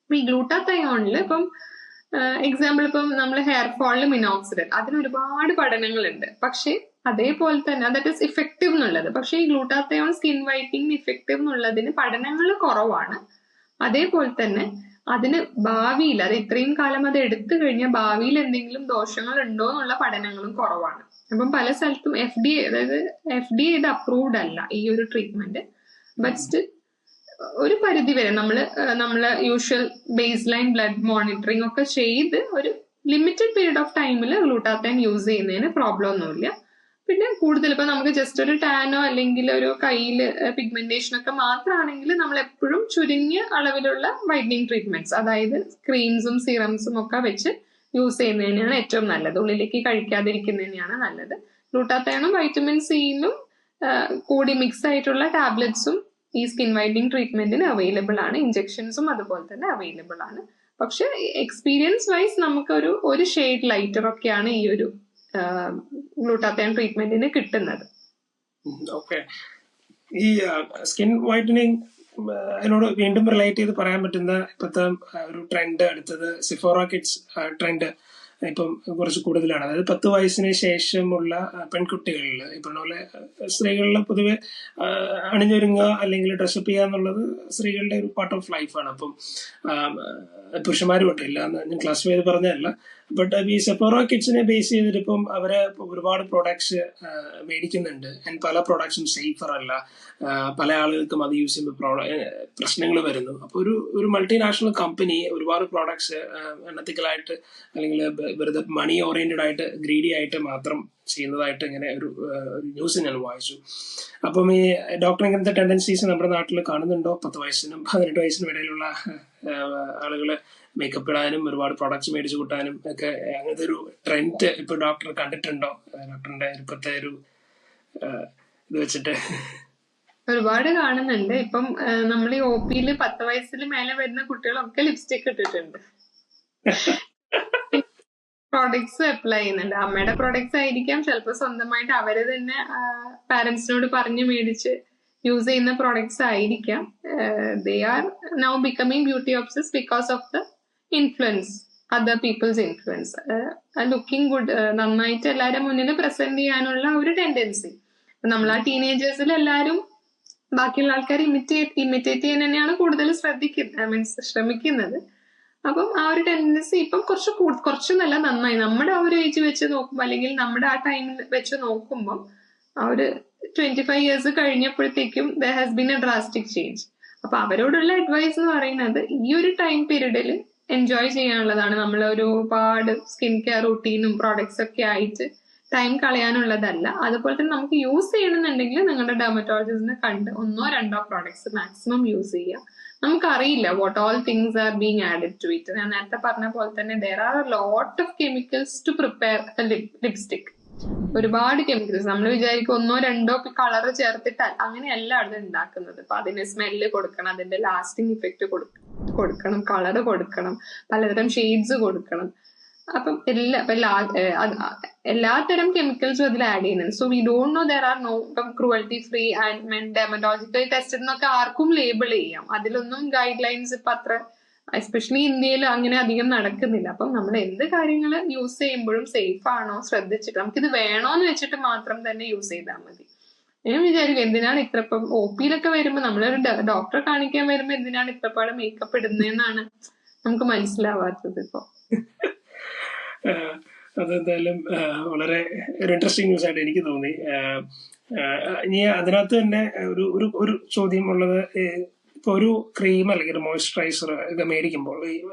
ഈ ഗ്ലൂട്ടാത്തയോണിൽ ഇപ്പം എക്സാമ്പിൾ ഇപ്പം നമ്മൾ ഹെയർ ഫോളിൽ മിനോക്സിഡിൽ അതിന് ഒരുപാട് പഠനങ്ങളുണ്ട്. പക്ഷെ അതേപോലെ തന്നെ ദാറ്റ് ഇസ് ഇഫക്റ്റീവ് എന്നുള്ളത്. പക്ഷെ ഈ ഗ്ലൂട്ടാത്തയോൺ സ്കിൻ വൈറ്റനിങ് ഇഫക്റ്റീവ് എന്നുള്ളതിന് പഠനങ്ങൾ കുറവാണ്. അതേപോലെ തന്നെ അതിന് ഭാവിയിൽ അത് ഇത്രയും കാലം അത് എടുത്തു കഴിഞ്ഞാൽ ഭാവിയിൽ എന്തെങ്കിലും ദോഷങ്ങൾ ഉണ്ടോ എന്നുള്ള പഠനങ്ങളും കുറവാണ്. അപ്പം പല സ്ഥലത്തും FDA ഇത് അപ്രൂവ്ഡ് അല്ല ഈ ഒരു ട്രീറ്റ്മെന്റ്. ബട്ട് ഒരു പരിധി വരെ നമ്മള് usual base line blood monitoring ഒക്കെ ചെയ്ത് ഒരു ലിമിറ്റഡ് പീരീഡ് ഓഫ് ടൈമിൽ ഗ്ലൂട്ടാത്തയോൺ യൂസ് ചെയ്യുന്നതിന് പ്രോബ്ലം ഒന്നുമില്ല. പിന്നെ കൂടുതൽ ഇപ്പൊ നമുക്ക് ജസ്റ്റ് ഒരു ടാനോ അല്ലെങ്കിൽ ഒരു കയ്യില് പിഗ്മെന്റേഷൻ ഒക്കെ മാത്രമാണെങ്കിൽ നമ്മൾ എപ്പോഴും ചുരുങ്ങിയ അളവിലുള്ള വൈറ്റനിങ് ട്രീറ്റ്മെന്റ്സ്, അതായത് ക്രീംസും സിറംസും ഒക്കെ വെച്ച് യൂസ് ചെയ്യുന്നതിനാണ് ഏറ്റവും നല്ലത്. ഉള്ളിലേക്ക് കഴിക്കാതിരിക്കുന്നതിനാണ് നല്ലത്. ഗ്ലൂട്ടാത്തയോണും വൈറ്റമിൻ സിയിലും കൂടി മിക്സ് ആയിട്ടുള്ള ടാബ്ലറ്റ്സും ഈ സ്കിൻ വൈറ്റനിങ് ട്രീറ്റ്മെന്റിന് അവൈലബിൾ ആണ്. ഇഞ്ചെക്ഷൻസും അതുപോലെ തന്നെ അവൈലബിൾ ആണ്. പക്ഷെ എക്സ്പീരിയൻസ് വൈസ് നമുക്ക് ഒരു ഷെയ്ഡ് ലൈറ്റർ ഒക്കെയാണ് ഈ ഒരു ഗ്ലൂട്ടാത്തയോൺ ട്രീറ്റ്മെന്റിന് കിട്ടുന്നത്. ഓക്കെ, ഈ സ്കിൻ വൈറ്റനിങ് അതിനോട് വീണ്ടും റിലേറ്റ് ചെയ്ത് പറയാൻ പറ്റുന്ന ഇപ്പോഴത്തെ ഒരു ട്രെൻഡ് അടുത്തത് സിഫോറ കിഡ്സ് ട്രെൻഡ് ഇപ്പം കുറച്ച് കൂടുതലാണ്. അതായത് 10 വയസ്സിന് ശേഷമുള്ള പെൺകുട്ടികളിൽ ഈ പറഞ്ഞ പോലെ സ്ത്രീകളിൽ പൊതുവെ അണിഞ്ഞൊരുങ്ങുക അല്ലെങ്കിൽ ഡ്രസ്സപ്പ് ചെയ്യുക എന്നുള്ളത് സ്ത്രീകളുടെ ഒരു പാർട്ട് ഓഫ് ലൈഫാണ്. അപ്പം പുരുഷന്മാരും ഉണ്ട്, ഇല്ല എന്ന് ഞാൻ ക്ലാസ് ചെയ്ത് പറഞ്ഞതല്ല. ബട്ട് ഈ സെഫോറ കിഡ്സിനെ ബേസ് ചെയ്തിട്ട് ഇപ്പം അവരെ ഒരുപാട് പ്രോഡക്ട്സ് മേടിക്കുന്നുണ്ട്. ആൻഡ് പല പ്രോഡക്ട്സും സേഫർ അല്ല, പല ആളുകൾക്കും അത് യൂസ് ചെയ്യുമ്പോൾ പ്രശ്നങ്ങൾ വരുന്നു. അപ്പോൾ ഒരു മൾട്ടിനാഷണൽ കമ്പനി ഒരുപാട് പ്രോഡക്ട്സ് എണ്ണത്തിക്കലായിട്ട് അല്ലെങ്കിൽ വെറുതെ മണി ഓറിയന്റഡ് ആയിട്ട് ഗ്രീഡി ആയിട്ട് മാത്രം ചെയ്യുന്നതായിട്ട് ഇങ്ങനെ ഒരു ന്യൂസ് ഞാൻ വായിച്ചു. അപ്പം ഈ ഡോക്ടർ ഇങ്ങനത്തെ ടെൻഡൻസീസ് നമ്മുടെ നാട്ടിൽ കാണുന്നുണ്ടോ? 10 വയസ്സിനും 18 വയസ്സിനും ഇടയിലുള്ള ആളുകള് മേക്കപ്പ് ഇടാനും ഒരുപാട് പ്രോഡക്ട്സ് മേടിച്ചു കൂട്ടാനും ഒക്കെ അങ്ങനത്തെ ഒരു ട്രെൻഡ് ഇപ്പൊ ഡോക്ടർ കണ്ടിട്ടുണ്ടോ? ഡോക്ടറിന്റെ ഇപ്പോഴത്തെ ഒരു ഇത് വെച്ചിട്ട് ഒരുപാട് കാണുന്നുണ്ട്. ഇപ്പം നമ്മൾ ഈ OP 10 വയസ്സിൽ മേലെ വരുന്ന കുട്ടികളൊക്കെ ലിപ്സ്റ്റിക് ഇട്ടിട്ടുണ്ട്, പ്രോഡക്ട്സ് അപ്ലൈ ചെയ്യുന്നുണ്ട്. അമ്മയുടെ പ്രോഡക്ട്സ് ആയിരിക്കാം, ചിലപ്പോൾ സ്വന്തമായിട്ട് അവര് തന്നെ പാരന്റ്സിനോട് പറഞ്ഞ് മേടിച്ച് യൂസ് ചെയ്യുന്ന പ്രോഡക്ട്സ് ആയിരിക്കാം. they are now becoming beauty obsessed because of the influence, other people's influence. Looking good, നന്നായിട്ട് എല്ലാവരും മുന്നിൽ പ്രസന്റ് ചെയ്യാനുള്ള ഒരു ടെൻഡൻസി. നമ്മൾ ആ ടീനേജേഴ്സിൽ എല്ലാവരും ബാക്കിയുള്ള ആൾക്കാർ ഇമിറ്റേറ്റ് ചെയ്യാൻ തന്നെയാണ് കൂടുതൽ ശ്രമിക്കുന്നത്. അപ്പം ആ ഒരു ടെൻഡൻസി ഇപ്പം കുറച്ച് നല്ല നന്നായി നമ്മുടെ ആ ഒരു ഏജ് വെച്ച് നോക്കുമ്പോൾ, അല്ലെങ്കിൽ നമ്മുടെ ആ ടൈമിൽ വെച്ച് നോക്കുമ്പോൾ, ആ ഒരു 25 years കഴിഞ്ഞപ്പോഴത്തേക്കും there has been a drastic change. അപ്പൊ അവരോടുള്ള അഡ്വൈസ് എന്ന് പറയുന്നത് ഈ ഒരു ടൈം പീരീഡിൽ എൻജോയ് ചെയ്യാനുള്ളതാണ്. നമ്മൾ ഒരുപാട് സ്കിൻ കെയർ റൂട്ടീനും പ്രോഡക്ട്സ് ഒക്കെ ആയിട്ട് ടൈം കളയാനുള്ളതല്ല. അതുപോലെ തന്നെ നമുക്ക് യൂസ് ചെയ്യണമെന്നുണ്ടെങ്കിൽ നിങ്ങളുടെ ഡെർമറ്റോളജിസ്റ്റിനെ കണ്ട് 1-2 പ്രോഡക്ട്സ് മാക്സിമം യൂസ് ചെയ്യുക. നമുക്കറിയില്ല what all things are being added to it. ഞാൻ നേരത്തെ പറഞ്ഞ പോലെ തന്നെ there are a lot of chemicals to prepare a lipstick. ഒരുപാട് കെമിക്കൽസ്. നമ്മൾ വിചാരിക്കും 1-2 കളർ ചേർത്തിട്ട് അങ്ങനെയല്ല അത് ഉണ്ടാക്കുന്നത്. അപ്പൊ അതിന് സ്മെല്ല് കൊടുക്കണം, അതിന്റെ ലാസ്റ്റിംഗ് ഇഫക്റ്റ് കൊടുക്കണം, കളർ കൊടുക്കണം, പലതരം ഷെയ്ഡ്സ് കൊടുക്കണം. അപ്പം എല്ലാത്തരം കെമിക്കൽസും അതിൽ ആഡ് ചെയ്യുന്നുണ്ട്. So we don't know there are no cruelty free and dermatological tested എന്നൊക്കെ ആർക്കും ലേബിൾ ചെയ്യാം. അതിലൊന്നും ഗൈഡ് ലൈൻസ് ഇപ്പൊ അത്ര, എസ്പെഷ്യലി ഇന്ത്യയിൽ അങ്ങനെ അധികം നടക്കുന്നില്ല. അപ്പം നമ്മൾ എന്ത് കാര്യങ്ങൾ യൂസ് ചെയ്യുമ്പോഴും സേഫ് ആണോ ശ്രദ്ധിച്ചിട്ട്, നമുക്കിത് വേണോന്ന് വെച്ചിട്ട് മാത്രം തന്നെ യൂസ് ചെയ്താൽ മതി. ഞാൻ വിചാരിക്കും എന്തിനാണ് ഇപ്പം OP-യിലൊക്കെ വരുമ്പോൾ, നമ്മളൊരു ഡോക്ടറെ കാണിക്കാൻ വരുമ്പോൾ എന്തിനാണ് ഇത്രപ്പാട് മേക്കപ്പ് ഇടുന്നതെന്നാണ് നമുക്ക് മനസ്സിലാവാത്തത് ഇപ്പൊ. അതെന്തായാലും വളരെ ഒരു ഇൻട്രസ്റ്റിംഗ് ന്യൂസ് ആയിട്ട് എനിക്ക് തോന്നി. ഇനി അതിനകത്ത് തന്നെ ഒരു ചോദ്യം ഉള്ളത്, ഇപ്പൊ ഒരു ക്രീം അല്ലെങ്കിൽ ഒരു മോയ്സ്ചറൈസർ ഒക്കെ മേടിക്കുമ്പോൾ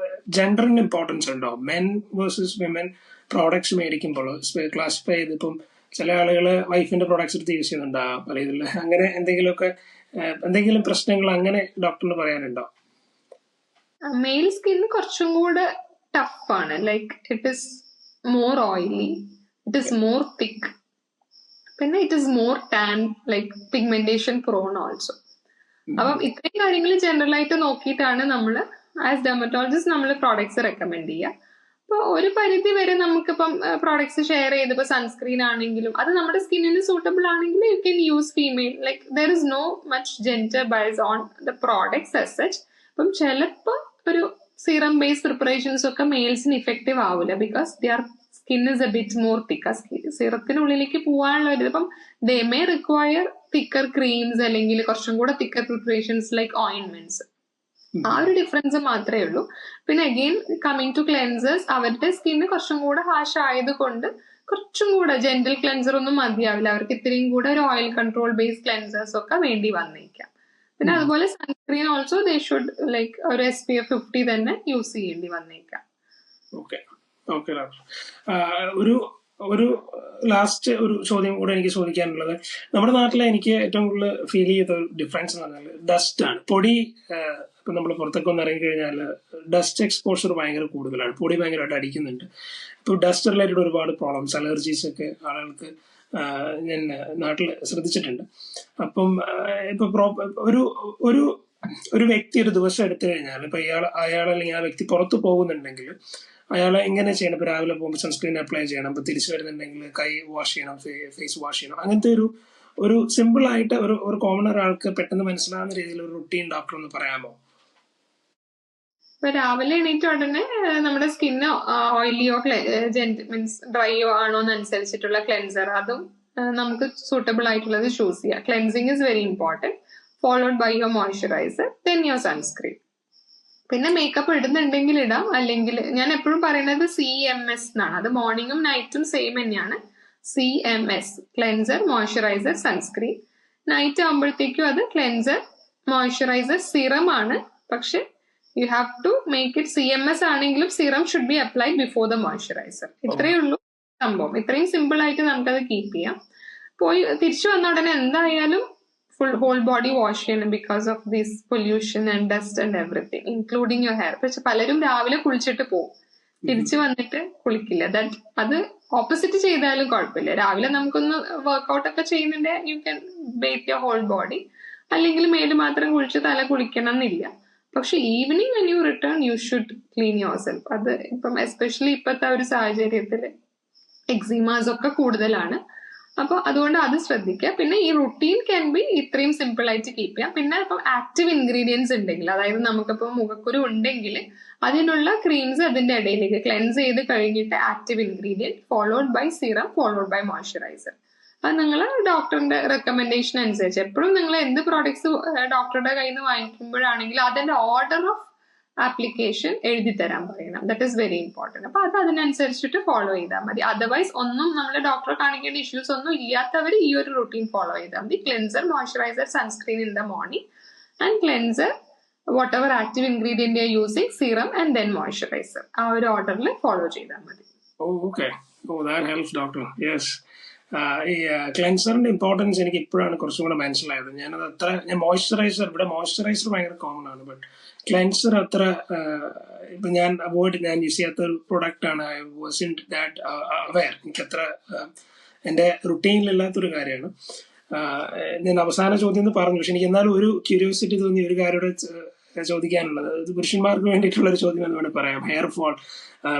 ജെൻഡറിന് ഇമ്പോർട്ടൻസ് ഉണ്ടോ? മെൻ വേഴ്സസ് വിമൻ പ്രോഡക്ട്സ് മേടിക്കുമ്പോൾ ക്ലാസിഫൈ ചെയ്ത്, ഇപ്പം ചില ആളുകൾ വൈഫിന്റെ പ്രോഡക്ട്സ് എടുത്ത് യൂസ് ചെയ്യുന്നുണ്ടാവും, അല്ലെങ്കിൽ അങ്ങനെ എന്തെങ്കിലും പ്രശ്നങ്ങൾ അങ്ങനെ ഡോക്ടറിന് പറയാനുണ്ടോ? മെയിൽ സ്കിൻ കുറച്ചും കൂടെ ടഫാണ്. Like it is more oily, it is more thick, പിന്നെ it is more tan, like pigmentation prone also. അപ്പം ഇത്രയും കാര്യങ്ങൾ ജനറൽ ആയിട്ട് നോക്കിയിട്ടാണ് നമ്മൾ ആസ് ഡെർമറ്റോളജിസ്റ്റ് നമ്മൾ പ്രോഡക്ട്സ് റെക്കമെൻഡ് ചെയ്യുക. അപ്പൊ ഒരു പരിധി വരെ നമുക്കിപ്പം പ്രോഡക്ട്സ് ഷെയർ ചെയ്ത്, ഇപ്പൊ സൺസ്ക്രീൻ ആണെങ്കിലും അത് നമ്മുടെ സ്കിന്നിന് സൂട്ടബിൾ ആണെങ്കിൽ you can use female. Like there is no much gender bias on the products as such. അപ്പം ചിലപ്പോ ഒരു സീറം ബേസ്ഡ് പ്രിപ്പറേഷൻസ് ഒക്കെ മെയിൽസിന് ഇഫക്റ്റീവ് ആവില്ല, because their skin is a bit more thick. സീറത്തിനുള്ളിലേക്ക് പോകാനുള്ള ഒരു, ഇപ്പം they may require thicker creams അല്ലെങ്കിൽ കുറച്ചും കൂടെ തിക്കർ പ്രിപ്പറേഷൻസ് ലൈക്ക് ഓയിൻമെന്റ്സ്. ആ ഒരു ഡിഫറൻസ് മാത്രമേ ഉള്ളൂ. പിന്നെ അഗെയിൻ കമ്മിങ് ടു ക്ലെൻസേഴ്സ്, അവരുടെ സ്കിന്ന് കുറച്ചും കൂടെ ഹാഷ് ആയതുകൊണ്ട് കുറച്ചും കൂടെ ജെന്റൽ ക്ലെൻസർ ഒന്നും മതിയാവില്ല. അവർക്ക് ഇത്രയും കൂടെ ഒരു ഓയിൽ കൺട്രോൾ ബേസ്ഡ് ക്ലെൻസേഴ്സ് ഒക്കെ വേണ്ടി വന്നേക്കാം. പിന്നെ അതുപോലെ sunscreen also they should like ഒരു SPF 50 തന്നെ യൂസ് ചെയ്യേണ്ടി വന്നേക്കാം. ഒരു ലാസ്റ്റ് ഒരു ചോദ്യം കൂടെ എനിക്ക് ചോദിക്കാനുള്ളത്, നമ്മുടെ നാട്ടിലെ എനിക്ക് ഏറ്റവും കൂടുതൽ ഫീൽ ചെയ്ത ഒരു ഡിഫറൻസ് എന്ന് പറഞ്ഞാൽ ഡസ്റ്റ് ആണ്. പൊടി, ഇപ്പൊ നമ്മൾ പുറത്തൊക്കെ ഒന്ന് ഇറങ്ങി കഴിഞ്ഞാൽ ഡസ്റ്റ് എക്സ്പോഷർ ഭയങ്കര കൂടുതലാണ്, പൊടി ഭയങ്കരമായിട്ട് അടിക്കുന്നുണ്ട്. ഇപ്പൊ ഡസ്റ്റ് റിലേറ്റഡ് ഒരുപാട് പ്രോബ്ലംസ്, അലർജീസ് ഒക്കെ ആളുകൾക്ക് ഞാൻ നാട്ടിൽ ശ്രദ്ധിച്ചിട്ടുണ്ട്. അപ്പം ഇപ്പൊ ഒരു വ്യക്തി ഒരു ദിവസം എടുത്തു കഴിഞ്ഞാൽ, ഇപ്പൊ അയാൾ അല്ലെങ്കിൽ ആ വ്യക്തി പുറത്തു പോകുന്നുണ്ടെങ്കിൽ അയാൾ എങ്ങനെ ചെയ്യണം? ഇപ്പൊ രാവിലെ പോകുമ്പോൾ സൺസ്ക്രീൻ അപ്ലൈ ചെയ്യണം, ഇപ്പൊ തിരിച്ചു വരുന്നുണ്ടെങ്കിൽ കൈ വാഷ് ചെയ്യണം, ഫേസ് വാഷ് ചെയ്യണം. അങ്ങനത്തെ ഒരു സിമ്പിൾ ആയിട്ട് ഒരു കോമൺ ഒരാൾക്ക് പെട്ടെന്ന് മനസ്സിലാവുന്ന രീതിയിൽ ഒരു റുട്ടീൻ ഡോക്ടർ ഒന്ന് പറയാമോ? ഇപ്പൊ രാവിലെ എണീറ്റ ഉടനെ നമ്മുടെ സ്കിന്ന് ഓയിലിയോ മീൻസ് ഡ്രൈയോ ആണോ എന്നനുസരിച്ചിട്ടുള്ള ക്ലെൻസർ, അതും നമുക്ക് സൂട്ടബിൾ ആയിട്ടുള്ളത് ചൂസ് ചെയ്യാം. Cleansing is very important, followed by your moisturiser, then your sunscreen. പിന്നെ മേക്കപ്പ് ഇടുന്നുണ്ടെങ്കിൽ ഇടാം, അല്ലെങ്കിൽ ഞാൻ എപ്പോഴും പറയുന്നത് CMS എന്നാണ്. അത് മോർണിംഗും നൈറ്റും സെയിം തന്നെയാണ്. CMS, cleanser, moisturiser, sunscreen. Night ആകുമ്പോഴത്തേക്കും അത് ക്ലെൻസർ, മോയ്സ്ചറൈസർ, സിറം ആണ്. പക്ഷെ you have to make it CMS ആണെങ്കിലും serum should be applied before the moisturiser. ഇത്രയേ ഉള്ളൂ സംഭവം. ഇത്രയും സിമ്പിൾ ആയിട്ട് നമുക്കത് കീപ്പ് ചെയ്യാം. പോയി തിരിച്ചു വന്ന ഉടനെ എന്തായാലും ഹോൾ ബോഡി വാഷ് ചെയ്യണം, because of this pollution and dust and everything including your hair. പക്ഷെ പലരും രാവിലെ കുളിച്ചിട്ട് പോകും, തിരിച്ചു വന്നിട്ട് കുളിക്കില്ല. അത് ഓപ്പോസിറ്റ് ചെയ്താലും കുഴപ്പമില്ല. രാവിലെ നമുക്കൊന്ന് വർക്ക്ഔട്ട് ഒക്കെ ചെയ്യുന്നുണ്ട്, you can bathe your whole body. അല്ലെങ്കിൽ മേല് മാത്രം കുളിച്ച് തല കുളിക്കണം എന്നില്ല. പക്ഷെ evening when you return you should clean yourself. അത് ഇപ്പം എസ്പെഷ്യലി ഇപ്പോഴത്തെ ഒരു സാഹചര്യത്തിൽ എക്സിമാസ് ഒക്കെ കൂടുതലാണ്. അപ്പൊ അതുകൊണ്ട് അത് ശ്രദ്ധിക്കുക. പിന്നെ ഈ റുട്ടീൻ ക്യാൻ ബി ഇത്രയും സിമ്പിൾ ആയിട്ട് കീപ്പ് ചെയ്യാം. പിന്നെ ഇപ്പൊ ആക്റ്റീവ് ഇൻഗ്രീഡിയൻസ് ഉണ്ടെങ്കിൽ, അതായത് നമുക്കിപ്പോ മുഖക്കുരു ഉണ്ടെങ്കിൽ അതിനുള്ള ക്രീംസ് അതിന്റെ ഇടയിലേക്ക് ക്ലെൻസ് ചെയ്ത് കഴിഞ്ഞിട്ട് active ingredient followed by serum followed by moisturiser. അത് നിങ്ങൾ ഡോക്ടറിന്റെ റെക്കമെൻഡേഷൻ അനുസരിച്ച് എപ്പോഴും നിങ്ങൾ എന്ത് പ്രോഡക്ട്സ് ഡോക്ടറുടെ കയ്യിൽ നിന്ന് വാങ്ങിക്കുമ്പോഴാണെങ്കിലും അതിന്റെ ഓർഡർ ഓഫ് ആപ്ലിക്കേഷൻ എഴുതി തരാൻ പറയണം. That is very important. അപ്പൊ അത് അതിനനുസരിച്ചിട്ട് ഫോളോ ചെയ്താൽ മതി. അതർവൈസ് ഒന്നും നമ്മൾ ഡോക്ടറെ കാണിക്കേണ്ട ഇഷ്യൂസ് ഒന്നും ഇല്ലാത്തവർ ഈ ഒരു റുട്ടീൻ ഫോളോ ചെയ്താൽ മതി. Cleanser, moisturiser, sunscreen in the morning and cleanser, what ever active ingredient using, serum and then moisturiser. ആ ഒരു ഓർഡറിൽ ഫോളോ ചെയ്താൽ മതി. Okay, that helps, doctor. Yes. ഈ ക്ലെൻസറിന്റെ ഇമ്പോർട്ടൻസ് എനിക്ക് ഇപ്പോഴാണ് കുറച്ചും കൂടെ മനസ്സിലായത്. ഞാൻ മോയ്സ്ചറൈസർ, ഇവിടെ മോയ്സ്ചറൈസർ ഭയങ്കര കോമൺ ആണ്, ബട്ട് ക്ലെൻസർ അത്ര ഇപ്പൊ ഞാൻ യൂസ് ചെയ്യാത്ത ഒരു പ്രൊഡക്റ്റ് ആണ്. I wasn't that aware. എനിക്കത്ര എന്റെ റുട്ടീനിലില്ലാത്തൊരു കാര്യമാണ്. ഞാൻ അവസാന ചോദ്യം എന്ന് പറഞ്ഞു, പക്ഷെ എനിക്ക് എന്നാലും ഒരു ക്യൂരിയോസിറ്റി തോന്നി ഒരു കാര്യം ചോദിക്കാനുള്ളത്. ഇത് പുരുഷന്മാർക്ക് വേണ്ടിയിട്ടുള്ള ഒരു ചോദ്യം എന്ന് വേണമെങ്കിൽ പറയാം. Hair fall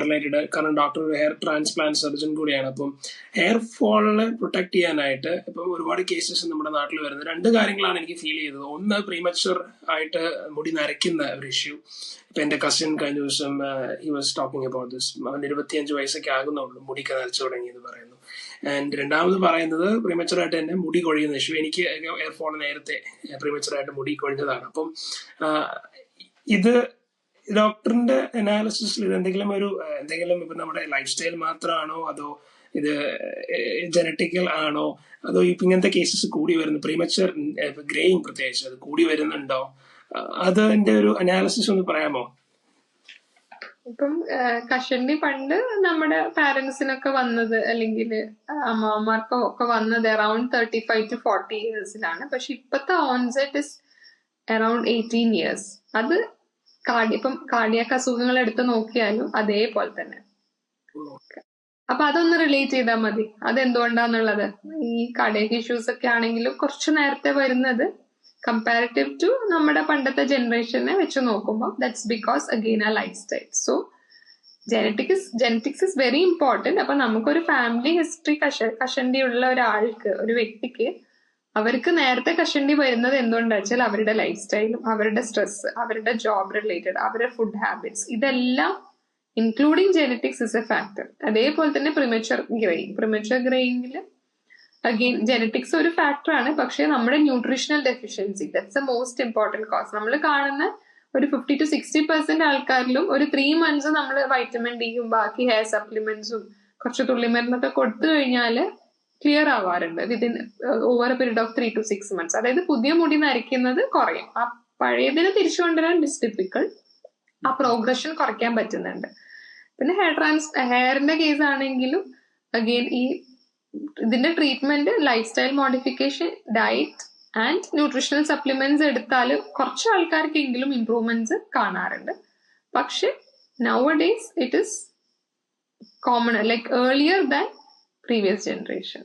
related. കാരണം ഡോക്ടർ ഹെയർ ട്രാൻസ്പ്ലാന്റ് സർജൻ കൂടിയാണ്. അപ്പം ഹെയർ ഫോളിനെ പ്രൊട്ടക്ട് ചെയ്യാനായിട്ട് ഇപ്പം ഒരുപാട് കേസസ് നമ്മുടെ നാട്ടിൽ വരുന്നത് രണ്ട് കാര്യങ്ങളാണ് എനിക്ക് ഫീൽ ചെയ്തത്. ഒന്ന്, പ്രീമച്വർ ആയിട്ട് മുടി നരയ്ക്കുന്ന ഒരു ഇഷ്യൂ. ഇപ്പൊ എന്റെ കസിൻ കഴിഞ്ഞ ദിവസം he was talking about this. അവൻ 25 വയസ്സൊക്കെ ആകുന്നുള്ളൂ മുടിക്ക് നരച്ചു തുടങ്ങിയെന്ന് പറയുന്നു. ആൻഡ് രണ്ടാമത് പറയുന്നത് പ്രീമച്വർ ആയിട്ട് തന്നെ മുടി കൊഴിയുന്ന ഇഷ്യൂ. എനിക്ക് ഹെയർ ഫോൾ നേരത്തെ പ്രീമച്വർ ആയിട്ട് മുടി കൊഴിഞ്ഞതാണ്. അപ്പം ഇത് ഡോക്ടറിന്റെ അനാലിസിസിൽ ഇത് എന്തെങ്കിലും ഇപ്പൊ നമ്മുടെ ലൈഫ് സ്റ്റൈൽ മാത്രമാണോ, അതോ ഇത് ജനറ്റിക്കൽ ആണോ, അതോ ഇപ്പൊ ഇങ്ങനത്തെ കേസസ് കൂടി വരുന്നു, പ്രീമച്വർ ഗ്രേയിങ് പ്രത്യേകിച്ച് അത് കൂടി വരുന്നുണ്ടോ? അതിന്റെ ഒരു അനാലിസിസ് ഒന്ന് പറയാമോ? ഇപ്പം കഷണ്ടി പണ്ട് നമ്മുടെ പാരന്റ്സിനൊക്കെ വന്നത്, അല്ലെങ്കിൽ അമ്മമാർക്കോ ഒക്കെ വന്നത് അറൌണ്ട് 35 to 40 ഇയേഴ്സിലാണ്. പക്ഷെ ഇപ്പത്തെ ഓൺസെറ്റ് ഇസ് അറൌണ്ട് 18 ഇയേഴ്സ്. അത് ഇപ്പം കാർഡിയാക് അസുഖങ്ങൾ എടുത്ത് നോക്കിയാലും അതേപോലെ തന്നെ. അപ്പൊ അതൊന്ന് റിലേറ്റ് ചെയ്താൽ മതി, അതെന്തുകൊണ്ടാന്നുള്ളത്. ഈ കാർഡിയാക് ഇഷ്യൂസ് ഒക്കെ ആണെങ്കിലും കുറച്ച് നേരത്തെ വരുന്നത് കമ്പാരിറ്റീവ് ടു നമ്മുടെ പണ്ടത്തെ ജനറേഷനെ വെച്ച് നോക്കുമ്പോൾ ദാറ്റ്സ് ബിക്കോസ് അഗെയിൻ ആ life style. So genetics is very important. അപ്പൊ നമുക്കൊരു ഫാമിലി ഹിസ്റ്ററി കഷണ്ടി ഉള്ള ഒരാൾക്ക്, ഒരു വ്യക്തിക്ക് അവർക്ക് നേരത്തെ കഷണ്ടി വരുന്നത് എന്തുകൊണ്ടാ വെച്ചാൽ അവരുടെ ലൈഫ് സ്റ്റൈലും അവരുടെ സ്ട്രെസ്, അവരുടെ ജോബ് റിലേറ്റഡ്, അവരുടെ ഫുഡ് ഹാബിറ്റ്സ്, ഇതെല്ലാം including genetics is A factor. അതേപോലെ തന്നെ പ്രിമച്വർ ഗ്രേയിങ്ങിൽ അഗെയിൻ ജെനറ്റിക്സ് ഒരു ഫാക്ടറാണ്. പക്ഷെ നമ്മുടെ nutritional deficiency, that's a most important cause. നമ്മൾ കാണുന്ന ഒരു 50 to 60% ആൾക്കാരിലും ഒരു 3 months നമ്മൾ വൈറ്റമിൻ ഡിയും ബാക്കി ഹെയർ സപ്ലിമെന്റ്സും കുറച്ച് തുള്ളിമരുന്നൊക്കെ കൊടുത്തു കഴിഞ്ഞാൽ ക്ലിയർ ആവാറുണ്ട് within over a period of 3 to 6 months. അതായത് പുതിയ മുടി നരയ്ക്കുന്നത് കുറയും. ആ പഴയതിനെ തിരിച്ചു കൊണ്ടുവരാൻ ഡിഫിക്കൾട്ട്, ആ പ്രോഗ്രഷൻ കുറയ്ക്കാൻ പറ്റുന്നുണ്ട്. പിന്നെ ഹെയറിന്റെ കേസ് ആണെങ്കിലും അഗെയിൻ ഇതിന്റെ treatment lifestyle modification, diet and nutritional supplements എടുത്താൽ കുറച്ച് ആൾക്കാർക്കെങ്കിലും ഇംപ്രൂവ്മെന്റ്സ് കാണാറുണ്ട്. പക്ഷെ nowadays it is common, like earlier than previous generation.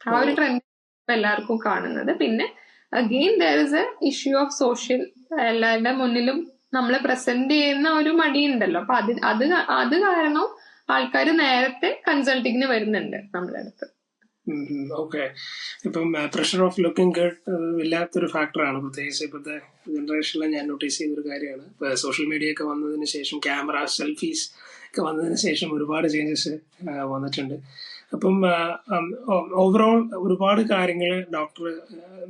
ആ ഒരു ട്രെൻഡ് എല്ലാവർക്കും കാണുന്നത്. പിന്നെ again there is a issue of social, എല്ലാവരുടെ മുന്നിലും നമ്മളെ പ്രസന്റ് ചെയ്യുന്ന ഒരു മടിയുണ്ടല്ലോ. അപ്പൊ അത് കാരണം ആൾക്കാർ നേരത്തെ കൺസൾട്ടിങ്ങിന് വരുന്നുണ്ട് നമ്മുടെ അടുത്ത്. ഓക്കെ. ഇപ്പം പ്രഷർ ഓഫ് ലുക്കിംഗ് ഗുഡ് ഇല്ലാത്തൊരു ഫാക്ടറാണ്, പ്രത്യേകിച്ച് ഇപ്പോഴത്തെ ജനറേഷനിൽ ഞാൻ നോട്ടീസ് ചെയ്തൊരു കാര്യമാണ്. ഇപ്പൊ സോഷ്യൽ മീഡിയ ഒക്കെ വന്നതിന് ശേഷം, ക്യാമറ സെൽഫീസ് ഒക്കെ വന്നതിന് ശേഷം ഒരുപാട് ചേഞ്ചസ് വന്നിട്ടുണ്ട്. അപ്പം ഓവറോൾ ഒരുപാട് കാര്യങ്ങൾ ഡോക്ടർ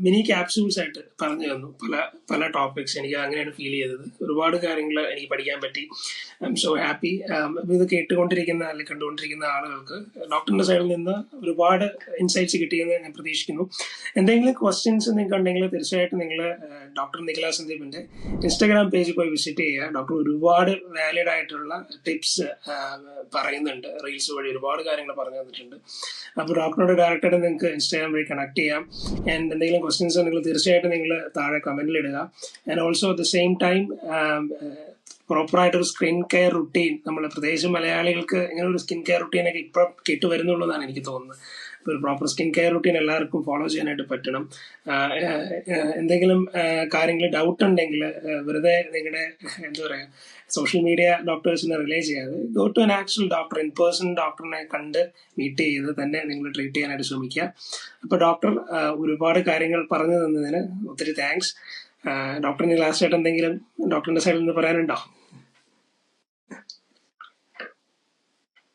മിനി ക്യാപ്സ്യൂൾസ് ആയിട്ട് പറഞ്ഞു തന്നു, പല ടോപ്പിക്സ്. എനിക്ക് അങ്ങനെയാണ് ഫീൽ ചെയ്തത്. ഒരുപാട് കാര്യങ്ങൾ എനിക്ക് പഠിക്കാൻ പറ്റി. I M so happy. ഇത് കേട്ടുകൊണ്ടിരിക്കുന്ന അല്ലെങ്കിൽ കണ്ടുകൊണ്ടിരിക്കുന്ന ആളുകൾക്ക് ഡോക്ടറിന്റെ സൈഡിൽ നിന്ന് ഒരുപാട് ഇൻസൈറ്റ്സ് കിട്ടിയെന്ന് ഞാൻ പ്രതീക്ഷിക്കുന്നു. എന്തെങ്കിലും ക്വസ്റ്റ്യൻസ് നിങ്ങൾക്ക് ഉണ്ടെങ്കിൽ തീർച്ചയായിട്ടും നിങ്ങൾ ഡോക്ടർ നിഖില സന്ദീപിന്റെ ഇൻസ്റ്റാഗ്രാം പേജിൽ പോയി വിസിറ്റ് ചെയ്യുക. ഡോക്ടർ ഒരുപാട് വാലിഡ് ആയിട്ടുള്ള ടിപ്സ് പറയുന്നുണ്ട്. റീൽസ് വഴി ഒരുപാട് കാര്യങ്ങൾ പറഞ്ഞു തന്നിട്ടുണ്ട്. അപ്പോൾ ഡോക്ടറോട് ഡയറക്റ്റായിട്ട് നിങ്ങൾക്ക് ഇൻസ്റ്റാഗ്രാം വഴി കണക്ട് ചെയ്യാം. ആൻഡ് എന്തെങ്കിലും ക്വസ്റ്റ്യൻസ് ഉണ്ടെങ്കിൽ തീർച്ചയായിട്ടും നിങ്ങൾ താഴെ കമന്റിൽ ഇടുക. And also at the same time പ്രോപ്പറായിട്ടൊരു സ്കിൻ കെയർ റുട്ടീൻ, നമ്മൾ പ്രത്യേകിച്ച് മലയാളികൾക്ക് ഇങ്ങനെ ഒരു സ്കിൻ കെയർ റുട്ടീനൊക്കെ ഇപ്പോൾ കിട്ടുവരുന്നുള്ളതാണ് എനിക്ക് തോന്നുന്നത്. ഒരു പ്രോപ്പർ സ്കിൻ കെയർ റുട്ടീൻ എല്ലാവർക്കും ഫോളോ ചെയ്യാനായിട്ട് പറ്റണം. എന്തെങ്കിലും കാര്യങ്ങൾ ഡൗട്ട് ഉണ്ടെങ്കിൽ വെറുതെ നിങ്ങളുടെ എന്താ പറയുക സോഷ്യൽ മീഡിയ ഡോക്ടേഴ്സിനെ റിലേ ചെയ്യാതെ go to an actual doctor, in person ഡോക്ടറിനെ കണ്ട് മീറ്റ് ചെയ്ത് തന്നെ നിങ്ങൾ ട്രീറ്റ് ചെയ്യാനായിട്ട് ശ്രമിക്കുക. അപ്പോൾ ഡോക്ടർ ഒരുപാട് കാര്യങ്ങൾ പറഞ്ഞു തന്നതിന് ഒത്തിരി താങ്ക്സ്. ഡോക്ടറിന് ലാസ്റ്റ് ആയിട്ട് എന്തെങ്കിലും ഡോക്ടറിന്റെ സൈഡിൽ നിന്ന് പറയാനുണ്ടോ?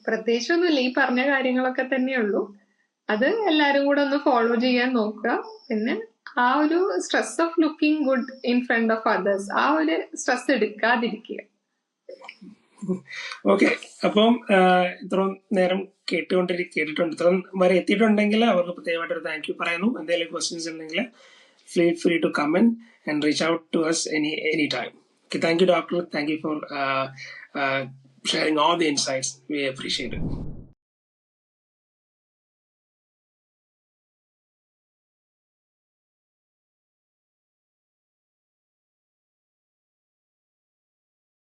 പ്രത്യേകിച്ചൊന്നുമില്ല, ഈ പറഞ്ഞ കാര്യങ്ങളൊക്കെ തന്നെയുള്ളൂ. അത് എല്ലാരും കൂടെ ഒന്ന് ഫോളോ ചെയ്യാൻ നോക്കുക. പിന്നെ ആ ഒരു stress of looking good in front of others, ആ ഒരു സ്ട്രെസ് എടുക്കാതിരിക്കുക. ഓക്കെ, അപ്പം ഇത്രയും നേരം കേട്ടിട്ടുണ്ട്, ഇത്രയും വരെ എത്തിയിട്ടുണ്ടെങ്കിൽ അവർക്ക് പ്രത്യേകമായിട്ടൊരു താങ്ക് യു പറയുന്നു. എന്തെങ്കിലും ക്വസ്റ്റ്യൻസ് ഉണ്ടെങ്കിൽ feel free to comment and reach out to us anytime. Okay, thank you, doctor. Thank you for sharing all the insights. We appreciate it.